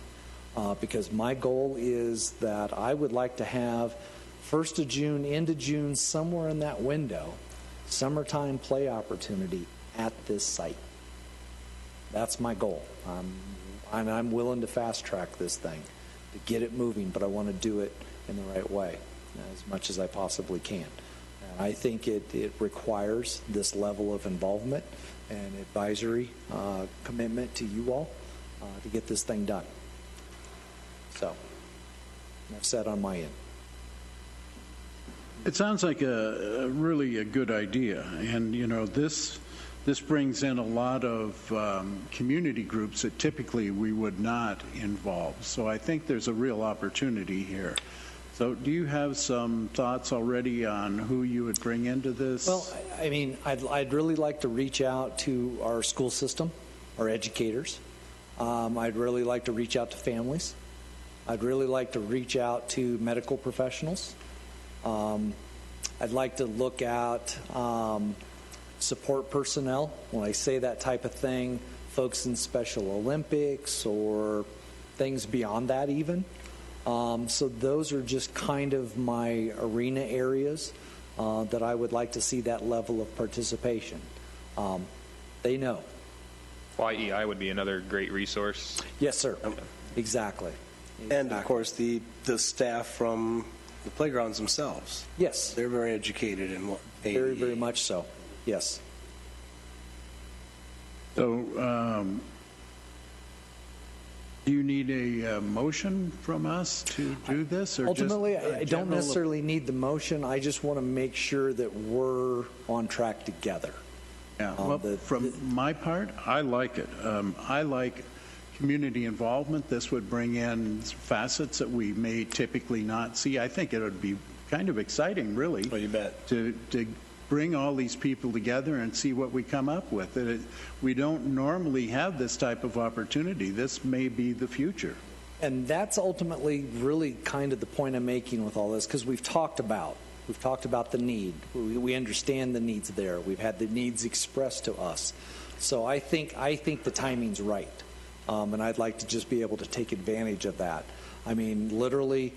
Because my goal is that I would like to have 1st of June into June, somewhere in that window, summertime play opportunity at this site. That's my goal. And I'm willing to fast track this thing to get it moving, but I want to do it in the right way as much as I possibly can. And I think it requires this level of involvement and advisory commitment to you all to get this thing done. So, I've said on my end. It sounds like a really a good idea, and you know this brings in a lot of community groups that typically we would not involve. So I think there's a real opportunity here. So do you have some thoughts already on who you would bring into this? Well, I mean, I'd really like to reach out to our school system, our educators. I'd really like to reach out to families. I'd really like to reach out to medical professionals. I'd like to look at support personnel. When I say that type of thing, folks in Special Olympics or things beyond that even. So those are just kind of my arena areas that I would like to see that level of participation. They know. YEI would be another great resource. Yes, sir. Exactly. And, of course, the staff from the playgrounds themselves. Yes. They're very educated in what they Very, very much so. Yes. So do you need a motion from us to do this? Or Ultimately, just I don't necessarily need the motion. I just want to make sure that we're on track together. Yeah. Well, from my part, I like it. I like community involvement. This would bring in facets that we may typically not see. I think it would be kind of exciting, really. Oh, you bet. To bring all these people together and see what we come up with. We don't normally have this type of opportunity. This may be the future. And that's ultimately really kind of the point I'm making with all this, because we've talked about the need. We understand the needs there. We've had the needs expressed to us. So I think the timing's right. And I'd like to just be able to take advantage of that. I mean, literally,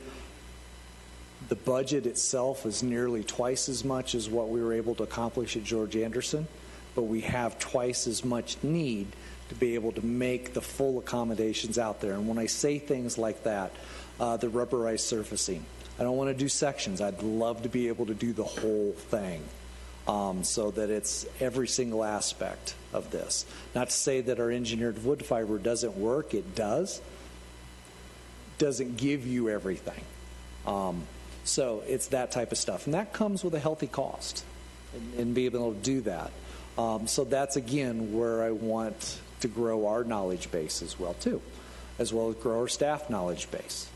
the budget itself is nearly twice as much as what we were able to accomplish at George Anderson, but we have twice as much need to be able to make the full accommodations out there. And when I say things like that, the rubberized surfacing, I don't want to do sections. I'd love to be able to do the whole thing. So that it's every single aspect of this. Not to say that our engineered wood fiber doesn't work. It does. Doesn't give you everything. So it's that type of stuff. And that comes with a healthy cost and being able to do that. So that's, again, where I want to grow our knowledge base as well too, as well as grow our staff knowledge base.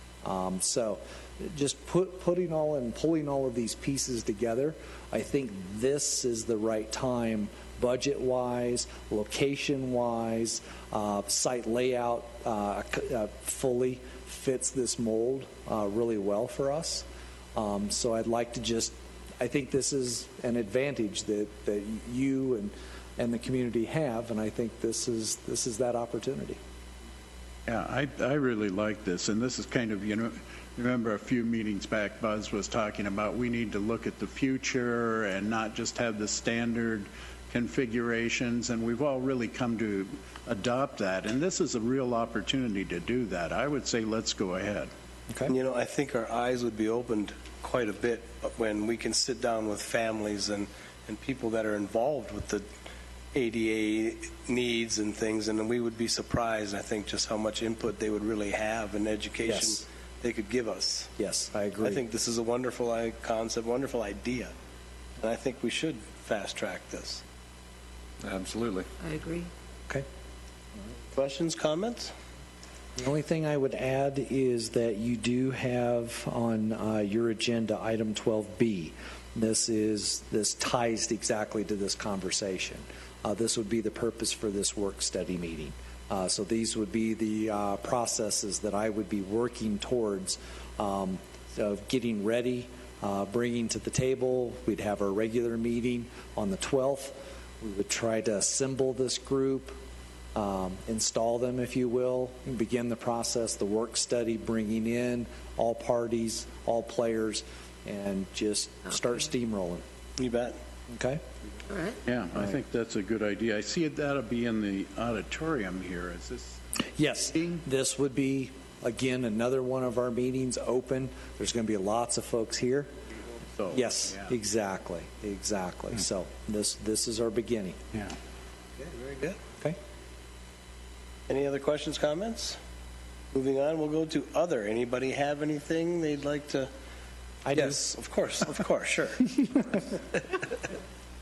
So just pulling all of these pieces together, I think this is the right time, budget-wise, location-wise, site layout fully fits this mold really well for us. So I'd like to I think this is an advantage that you and the community have, and I think this is that opportunity. Yeah, I really like this, and this is kind of, remember a few meetings back, Buzz was talking about we need to look at the future and not just have the standard configurations, and we've all really come to adopt that, and this is a real opportunity to do that. I would say let's go ahead. Okay. I think our eyes would be opened quite a bit when we can sit down with families and people that are involved with the ADA needs and things, and we would be surprised, I think, just how much input they would really have and education Yes. they could give us. Yes, I agree. I think this is a wonderful concept, wonderful idea, and I think we should fast track this. Absolutely. I agree. Okay. Questions, comments? The only thing I would add is that you do have on your agenda item 12B. This ties exactly to this conversation. This would be the purpose for this work study meeting. So these would be the processes that I would be working towards of getting ready, bringing to the table. We'd have our regular meeting on the 12th. We would try to assemble this group, install them, if you will, and begin the process, the work study, bringing in all parties, all players, and just start steamrolling. You bet. Okay? All right. Yeah, I think that's a good idea. I see that'll be in the auditorium here. Is this? Yes, this would be, again, another one of our meetings open. There's going to be lots of folks here. So, Yes, yeah. exactly. So this is our beginning. Yeah. Okay, very good. Okay? Any other questions, comments? Moving on, we'll go to other. Anybody have anything they'd like to? I do. Yes, of course, sure.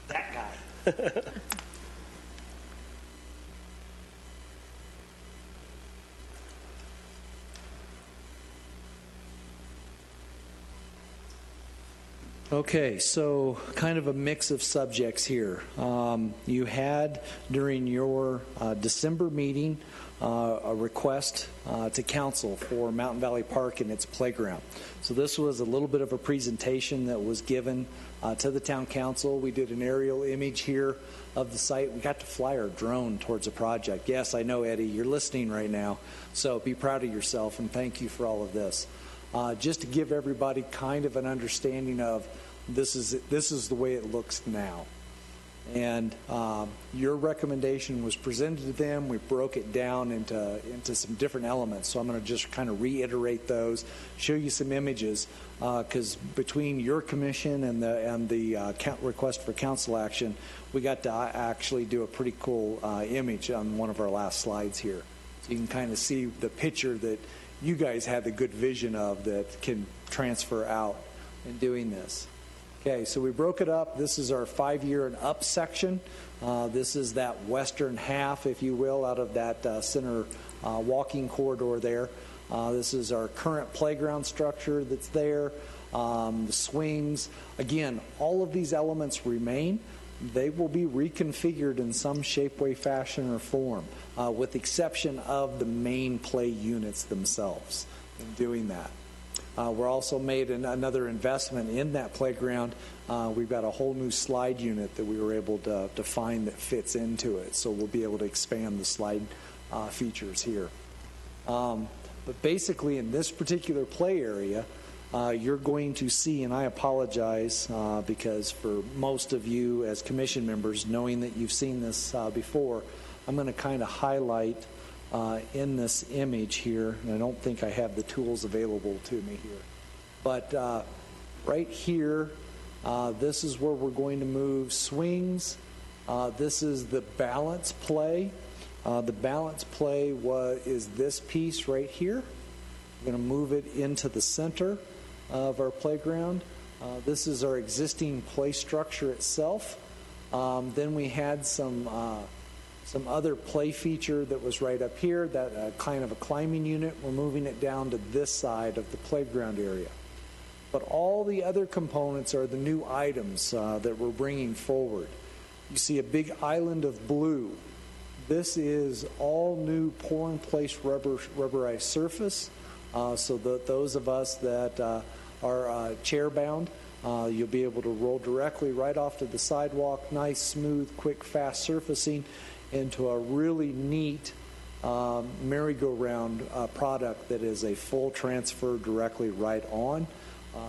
That guy. Okay, so kind of a mix of subjects here. You had during your December meeting a request to council for Mountain Valley Park and its playground. So this was a little bit of a presentation that was given to the town council. We did an aerial image here of the site. We got to fly our drone towards a project. Yes, I know, Eddie, you're listening right now, so be proud of yourself and thank you for all of this. Just to give everybody kind of an understanding of this is the way it looks now. And your recommendation was presented to them. We broke it down into some different elements. So I'm going to just kind of reiterate those, show you some images, because between your commission and the request for council action, we got to actually do a pretty cool image on one of our last slides here. So you can kind of see the picture that you guys had the good vision of that can transfer out in doing this. Okay, so we broke it up. This is our 5-year and up section. This is that western half, if you will, out of that center walking corridor there. This is our current playground structure that's there, the swings. Again, all of these elements remain. They will be reconfigured in some shape, way, fashion, or form, with the exception of the main play units themselves in doing that. We're also made another investment in that playground. We've got a whole new slide unit that we were able to find that fits into it, so we'll be able to expand the slide features here. But basically in this particular play area, you're going to see, and I apologize because for most of you as commission members, knowing that you've seen this before, I'm going to kind of highlight in this image here, and I don't think I have the tools available to me here. But right here, this is where we're going to move swings. This is the balance play. The balance play is this piece right here. We're going to move it into the center of our playground. This is our existing play structure itself. Then we had some some other play feature that was right up here, that kind of a climbing unit. We're moving it down to this side of the playground area. But all the other components are the new items that we're bringing forward. You see a big island of blue. This is all new pour-in-place rubberized surface, so that those of us that are chair-bound, you'll be able to roll directly right off to the sidewalk, nice, smooth, quick, fast surfacing into a really neat merry-go-round product that is a full transfer directly right on.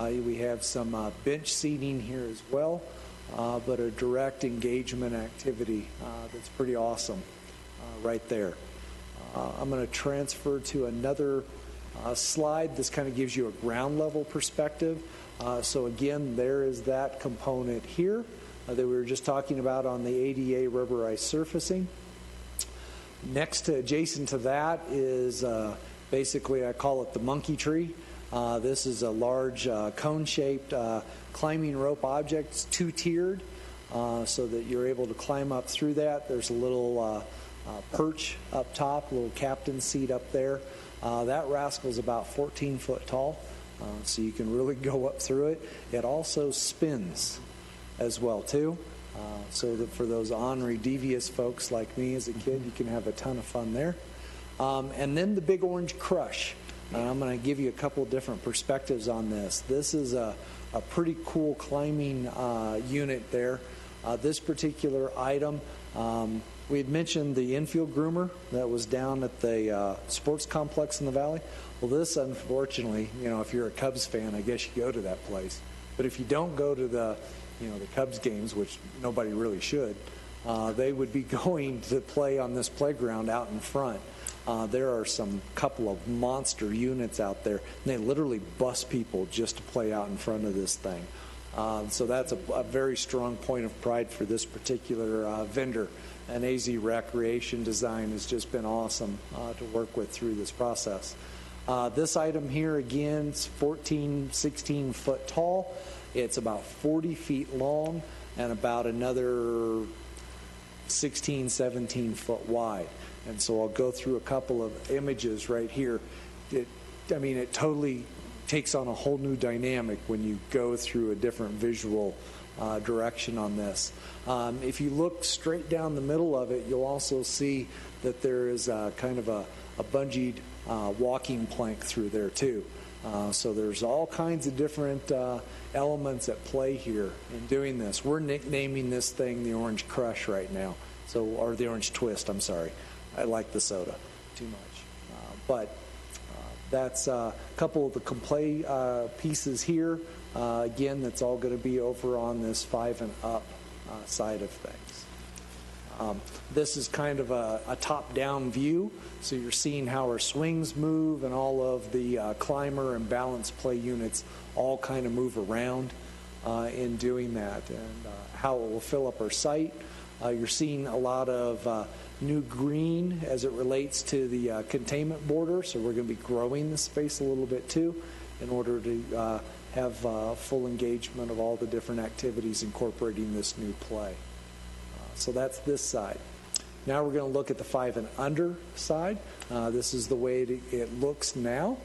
We have some bench seating here as well, but a direct engagement activity that's pretty awesome right there. I'm going to transfer to another slide. This kind of gives you a ground level perspective. So again, there is that component here that we were just talking about on the ADA rubberized surfacing. Next to, adjacent to that is basically, I call it the monkey tree. This is a large cone-shaped climbing rope object. It's two-tiered so that you're able to climb up through that. There's a little perch up top, a little captain's seat up there. That rascal's about 14 foot tall, so you can really go up through it. It also spins as well, too. So that for those ornery, devious folks like me as a kid, you can have a ton of fun there. And then the Big Orange Crush. I'm going to give you a couple of different perspectives on this. This is a pretty cool climbing unit there. This particular item, we had mentioned the infield groomer that was down at the sports complex in the valley. Well, this, unfortunately, if you're a Cubs fan, I guess you go to that place. But if you don't go to the Cubs games, which nobody really should, they would be going to play on this playground out in front. There are some couple of monster units out there, and they literally bus people just to play out in front of this thing. So that's a very strong point of pride for this particular vendor. And AZ Recreation Design has just been awesome to work with through this process. This item here, again, is 14, 16 foot tall. It's about 40 feet long and about another 16, 17 foot wide. And so I'll go through a couple of images right here. It totally takes on a whole new dynamic when you go through a different visual direction on this. If you look straight down the middle of it, you'll also see that there is kind of a bungeed walking plank through there too. So there's all kinds of different elements at play here in doing this. We're nicknaming this thing the Orange Crush right now, or the Orange Twist, I'm sorry. I like the soda too much. But that's a couple of the play pieces here. Again, that's all going to be over on this 5 and up side of things. This is kind of a top-down view, so you're seeing how our swings move and all of the climber and balance play units all kind of move around in doing that, and how it will fill up our site. You're seeing a lot of new green as it relates to the containment border, so we're going to be growing the space a little bit too in order to have full engagement of all the different activities incorporating this new play. So that's this side. Now we're going to look at the 5 and under side. This is the way it looks now.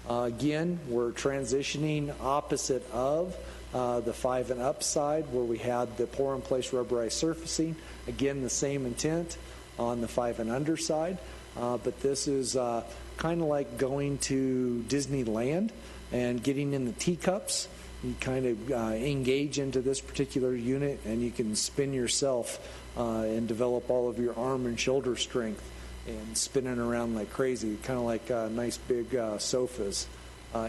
Again, we're transitioning opposite of the 5 and up side where we had the pour-in-place rubberized surfacing. Again, the same intent on the 5 and under side, but this is kind of like going to Disneyland and getting in the teacups. You kind of engage into this particular unit, and you can spin yourself and develop all of your arm and shoulder strength and spinning around like crazy, kind of like nice big sofas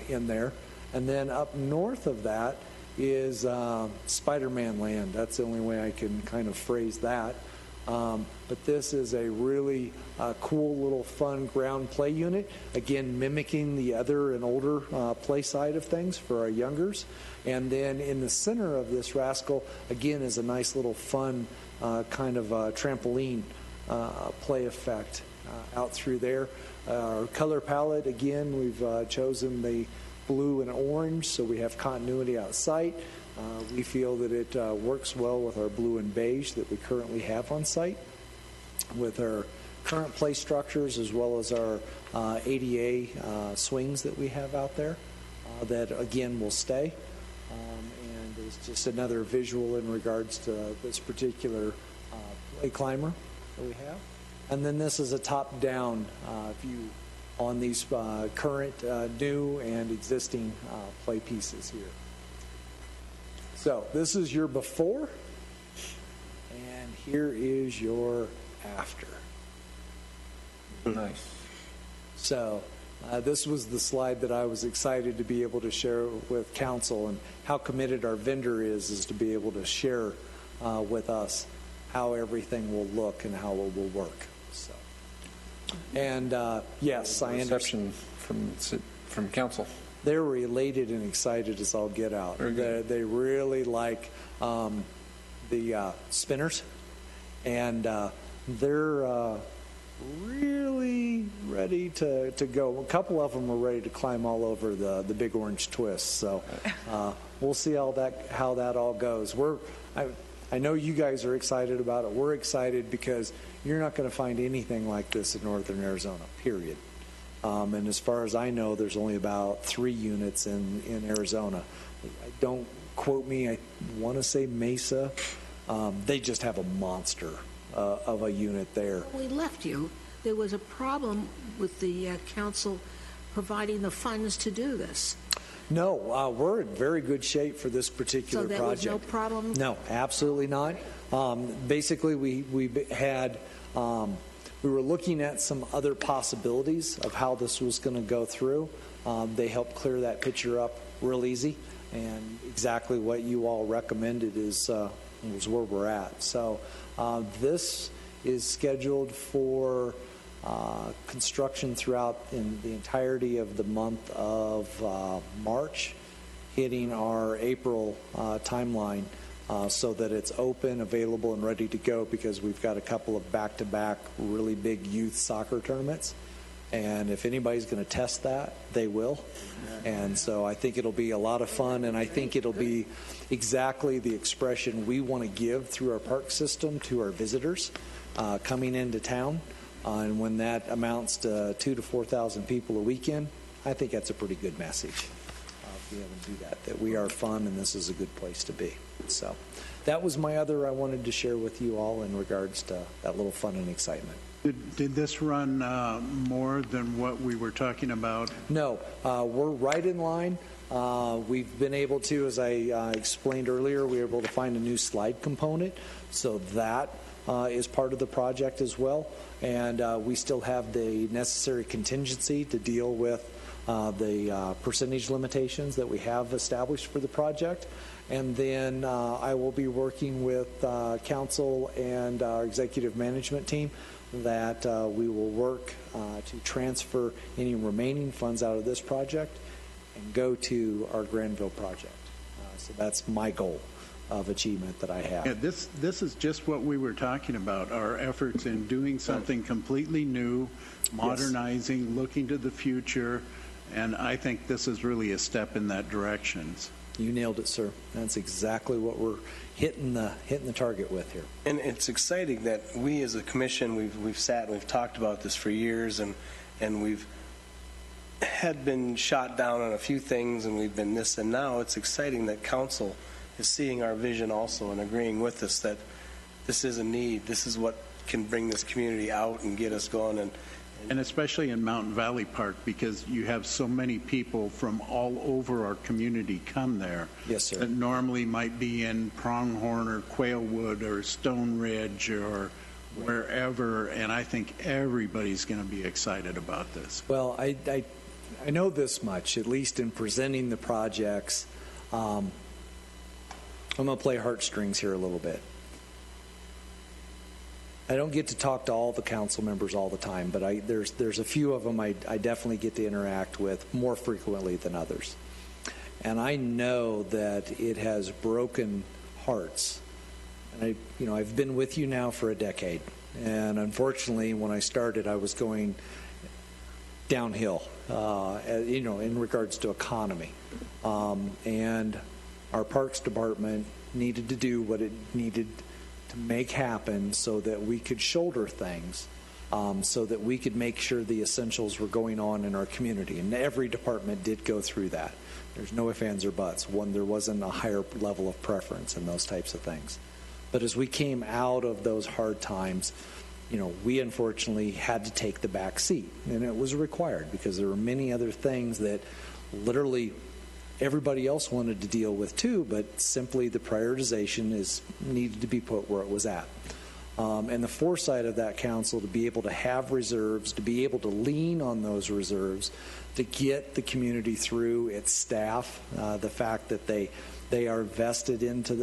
in there. And then up north of that is Spider-Man land. That's the only way I can kind of phrase that. But this is a really cool little fun ground play unit, again mimicking the other and older play side of things for our youngers. And then in the center of this rascal, again, is a nice little fun kind of trampoline play effect out through there. Our color palette, again, we've chosen the blue and orange, so we have continuity out site. We feel that it works well with our blue and beige that we currently have on site. with our current play structures as well as our ADA swings that we have out there that, again, will stay. And it's just another visual in regards to this particular play climber that we have. And then this is a top-down view on these current, new, and existing play pieces here. So this is your before, and here is your after. Nice. So this was the slide that I was excited to be able to share with council, and how committed our vendor is to be able to share with us how everything will look and how it will work. So, and yes, I understand. Reception from council. They're elated and excited as all get out. They really like the spinners, and they're really ready to go. A couple of them are ready to climb all over the big orange twist. So we'll see how that all goes. I know you guys are excited about it. We're excited because you're not going to find anything like this in northern Arizona, period. And as far as I know, there's only about 3 units in Arizona. Don't quote me. I want to say Mesa. They just have a monster of a unit there. When we left you, there was a problem with the council providing the funds to do this. No, we're in very good shape for this particular project. So there was no problem? No, absolutely not. Basically, we had... we were looking at some other possibilities of how this was going to go through. They helped clear that picture up real easy, and exactly what you all recommended was where we're at. So this is scheduled for construction throughout in the entirety of the month of March, hitting our April timeline. So that it's open, available, and ready to go, because we've got a couple of back-to-back really big youth soccer tournaments. And if anybody's going to test that, they will. And so I think it'll be a lot of fun, and I think it'll be exactly the expression we want to give through our park system to our visitors coming into town. And when that amounts to 2,000 to 4,000 people a weekend, I think that's a pretty good message. Be able to do that we are fun and this is a good place to be. So that was my other I wanted to share with you all in regards to that little fun and excitement. Did this run more than what we were talking about? No, we're right in line. We've been able to, as I explained earlier, we were able to find a new slide component, so that is part of the project as well. And we still have the necessary contingency to deal with the percentage limitations that we have established for the project. And then I will be working with council and our executive management team that we will work to transfer any remaining funds out of this project and go to our Granville project. So that's my goal of achievement that I have. Yeah, this is just what we were talking about, our efforts in doing something completely new, modernizing, yes, looking to the future. And I think this is really a step in that direction. You nailed it, sir. That's exactly what we're hitting the target with here. And it's exciting that we as a commission, we've sat and we've talked about this for years, and we've had been shot down on a few things, and we've been this, and now it's exciting that council is seeing our vision also and agreeing with us that this is a need. This is what can bring this community out and get us going. And especially in Mountain Valley Park, because you have so many people from all over our community come there. Yes, sir. That normally might be in Pronghorn or Quailwood or Stone Ridge or wherever, and I think everybody's going to be excited about this. Well, I know this much, at least in presenting the projects. I'm going to play heartstrings here a little bit. I don't get to talk to all the council members all the time, but there's a few of them I definitely get to interact with more frequently than others. And I know that it has broken hearts. And I've been with you now for a decade. And unfortunately, when I started, I was going downhill, in regards to economy. And our Parks Department needed to do what it needed to make happen so that we could shoulder things, so that we could make sure the essentials were going on in our community. And every department did go through that. There's no ifs, ands, or buts. There wasn't a higher level of preference in those types of things. But as we came out of those hard times, we unfortunately had to take the back seat, and it was required because there were many other things that literally everybody else wanted to deal with too, but simply the prioritization needed to be put where it was at. And the foresight of that council to be able to have reserves, to be able to lean on those reserves, to get the community through its staff, the fact that they are vested into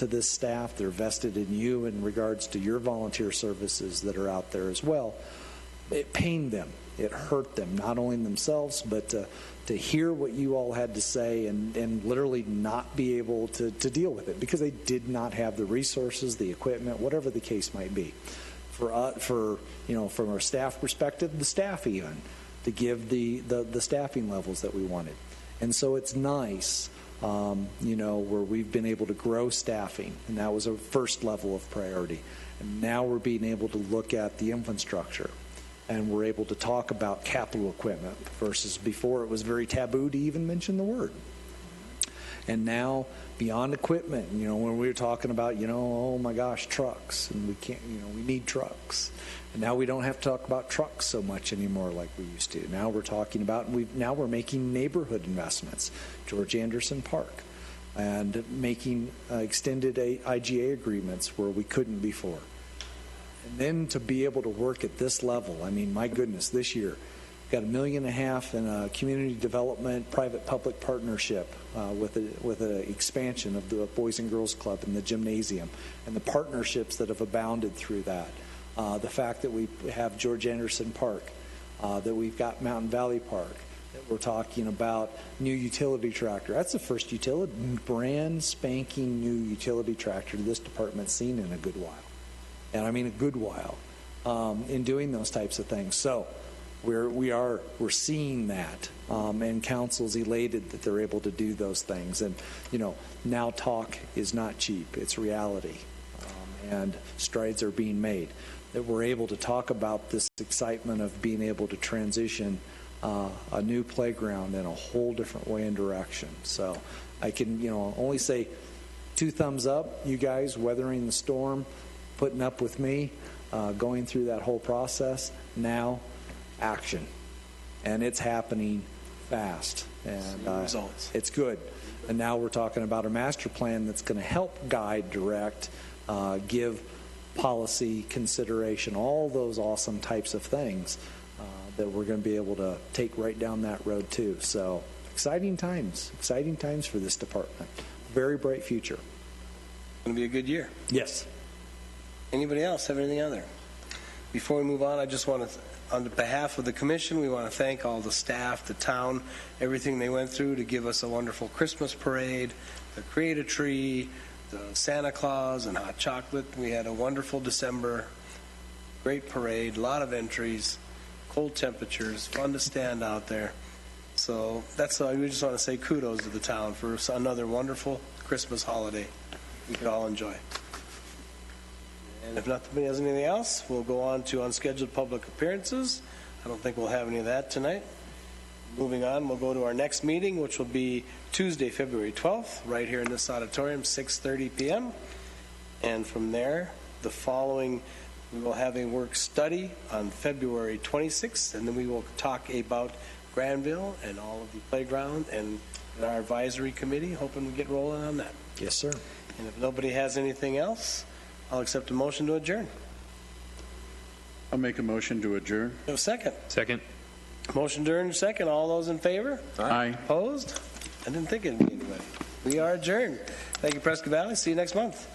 this staff, they're vested in you in regards to your volunteer services that are out there as well. It pained them. It hurt them, not only themselves, but to hear what you all had to say and literally not be able to deal with it because they did not have the resources, the equipment, whatever the case might be. From our staff perspective, the staff even, to give the staffing levels that we wanted. And so it's nice, where we've been able to grow staffing, and that was a first level of priority. And now we're being able to look at the infrastructure. And we're able to talk about capital equipment versus before it was very taboo to even mention the word. And now, beyond equipment, when we were talking about, oh my gosh, trucks, and we can't, we need trucks. And now we don't have to talk about trucks so much anymore like we used to. Now we're talking about, now we're making neighborhood investments, George Anderson Park, and making extended IGA agreements where we couldn't before. And then to be able to work at this level, I mean, my goodness, this year, got $1.5 million in a community development private-public partnership with an expansion of the Boys and Girls Club and the gymnasium, and the partnerships that have abounded through that. The fact that we have George Anderson Park, that we've got Mountain Valley Park, that we're talking about new utility tractor. That's the first brand spanking new utility tractor this department's seen in a good while. And I mean a good while, in doing those types of things. So we're seeing that, and council's elated that they're able to do those things. And now talk is not cheap; it's reality, and strides are being made. That we're able to talk about this excitement of being able to transition a new playground in a whole different way and direction. So I can only say 2 thumbs up, you guys weathering the storm, putting up with me, going through that whole process. Now, action. And it's happening fast. And results. It's good. And now we're talking about a master plan that's going to help guide, direct, give policy consideration, all those awesome types of things that we're going to be able to take right down that road too. So exciting times for this department. Very bright future. It's going to be a good year. Yes. Anybody else have anything other? Before we move on, I just want to, on behalf of the commission, we want to thank all the staff, the town, everything they went through to give us a wonderful Christmas parade, the Create a Tree, the Santa Claus and hot chocolate. We had a wonderful December, great parade, a lot of entries, cold temperatures, fun to stand out there. So that's all. We just want to say kudos to the town for another wonderful Christmas holiday we could all enjoy. And if nobody has anything else, we'll go on to unscheduled public appearances. I don't think we'll have any of that tonight. Moving on, we'll go to our next meeting, which will be Tuesday, February 12th, right here in this auditorium, 6:30 p.m. And from there, the following, we will have a work study on February 26th, and then we will talk about Granville and all of the playground and our advisory committee, hoping we get rolling on that. Yes, sir. And if nobody has anything else, I'll accept a motion to adjourn. I'll make a motion to adjourn. No second. Second. Motion to adjourn, second. All those in favor? Aye. Opposed? I didn't think it'd be anybody. We are adjourned. Thank you, Prescott Valley. See you next month.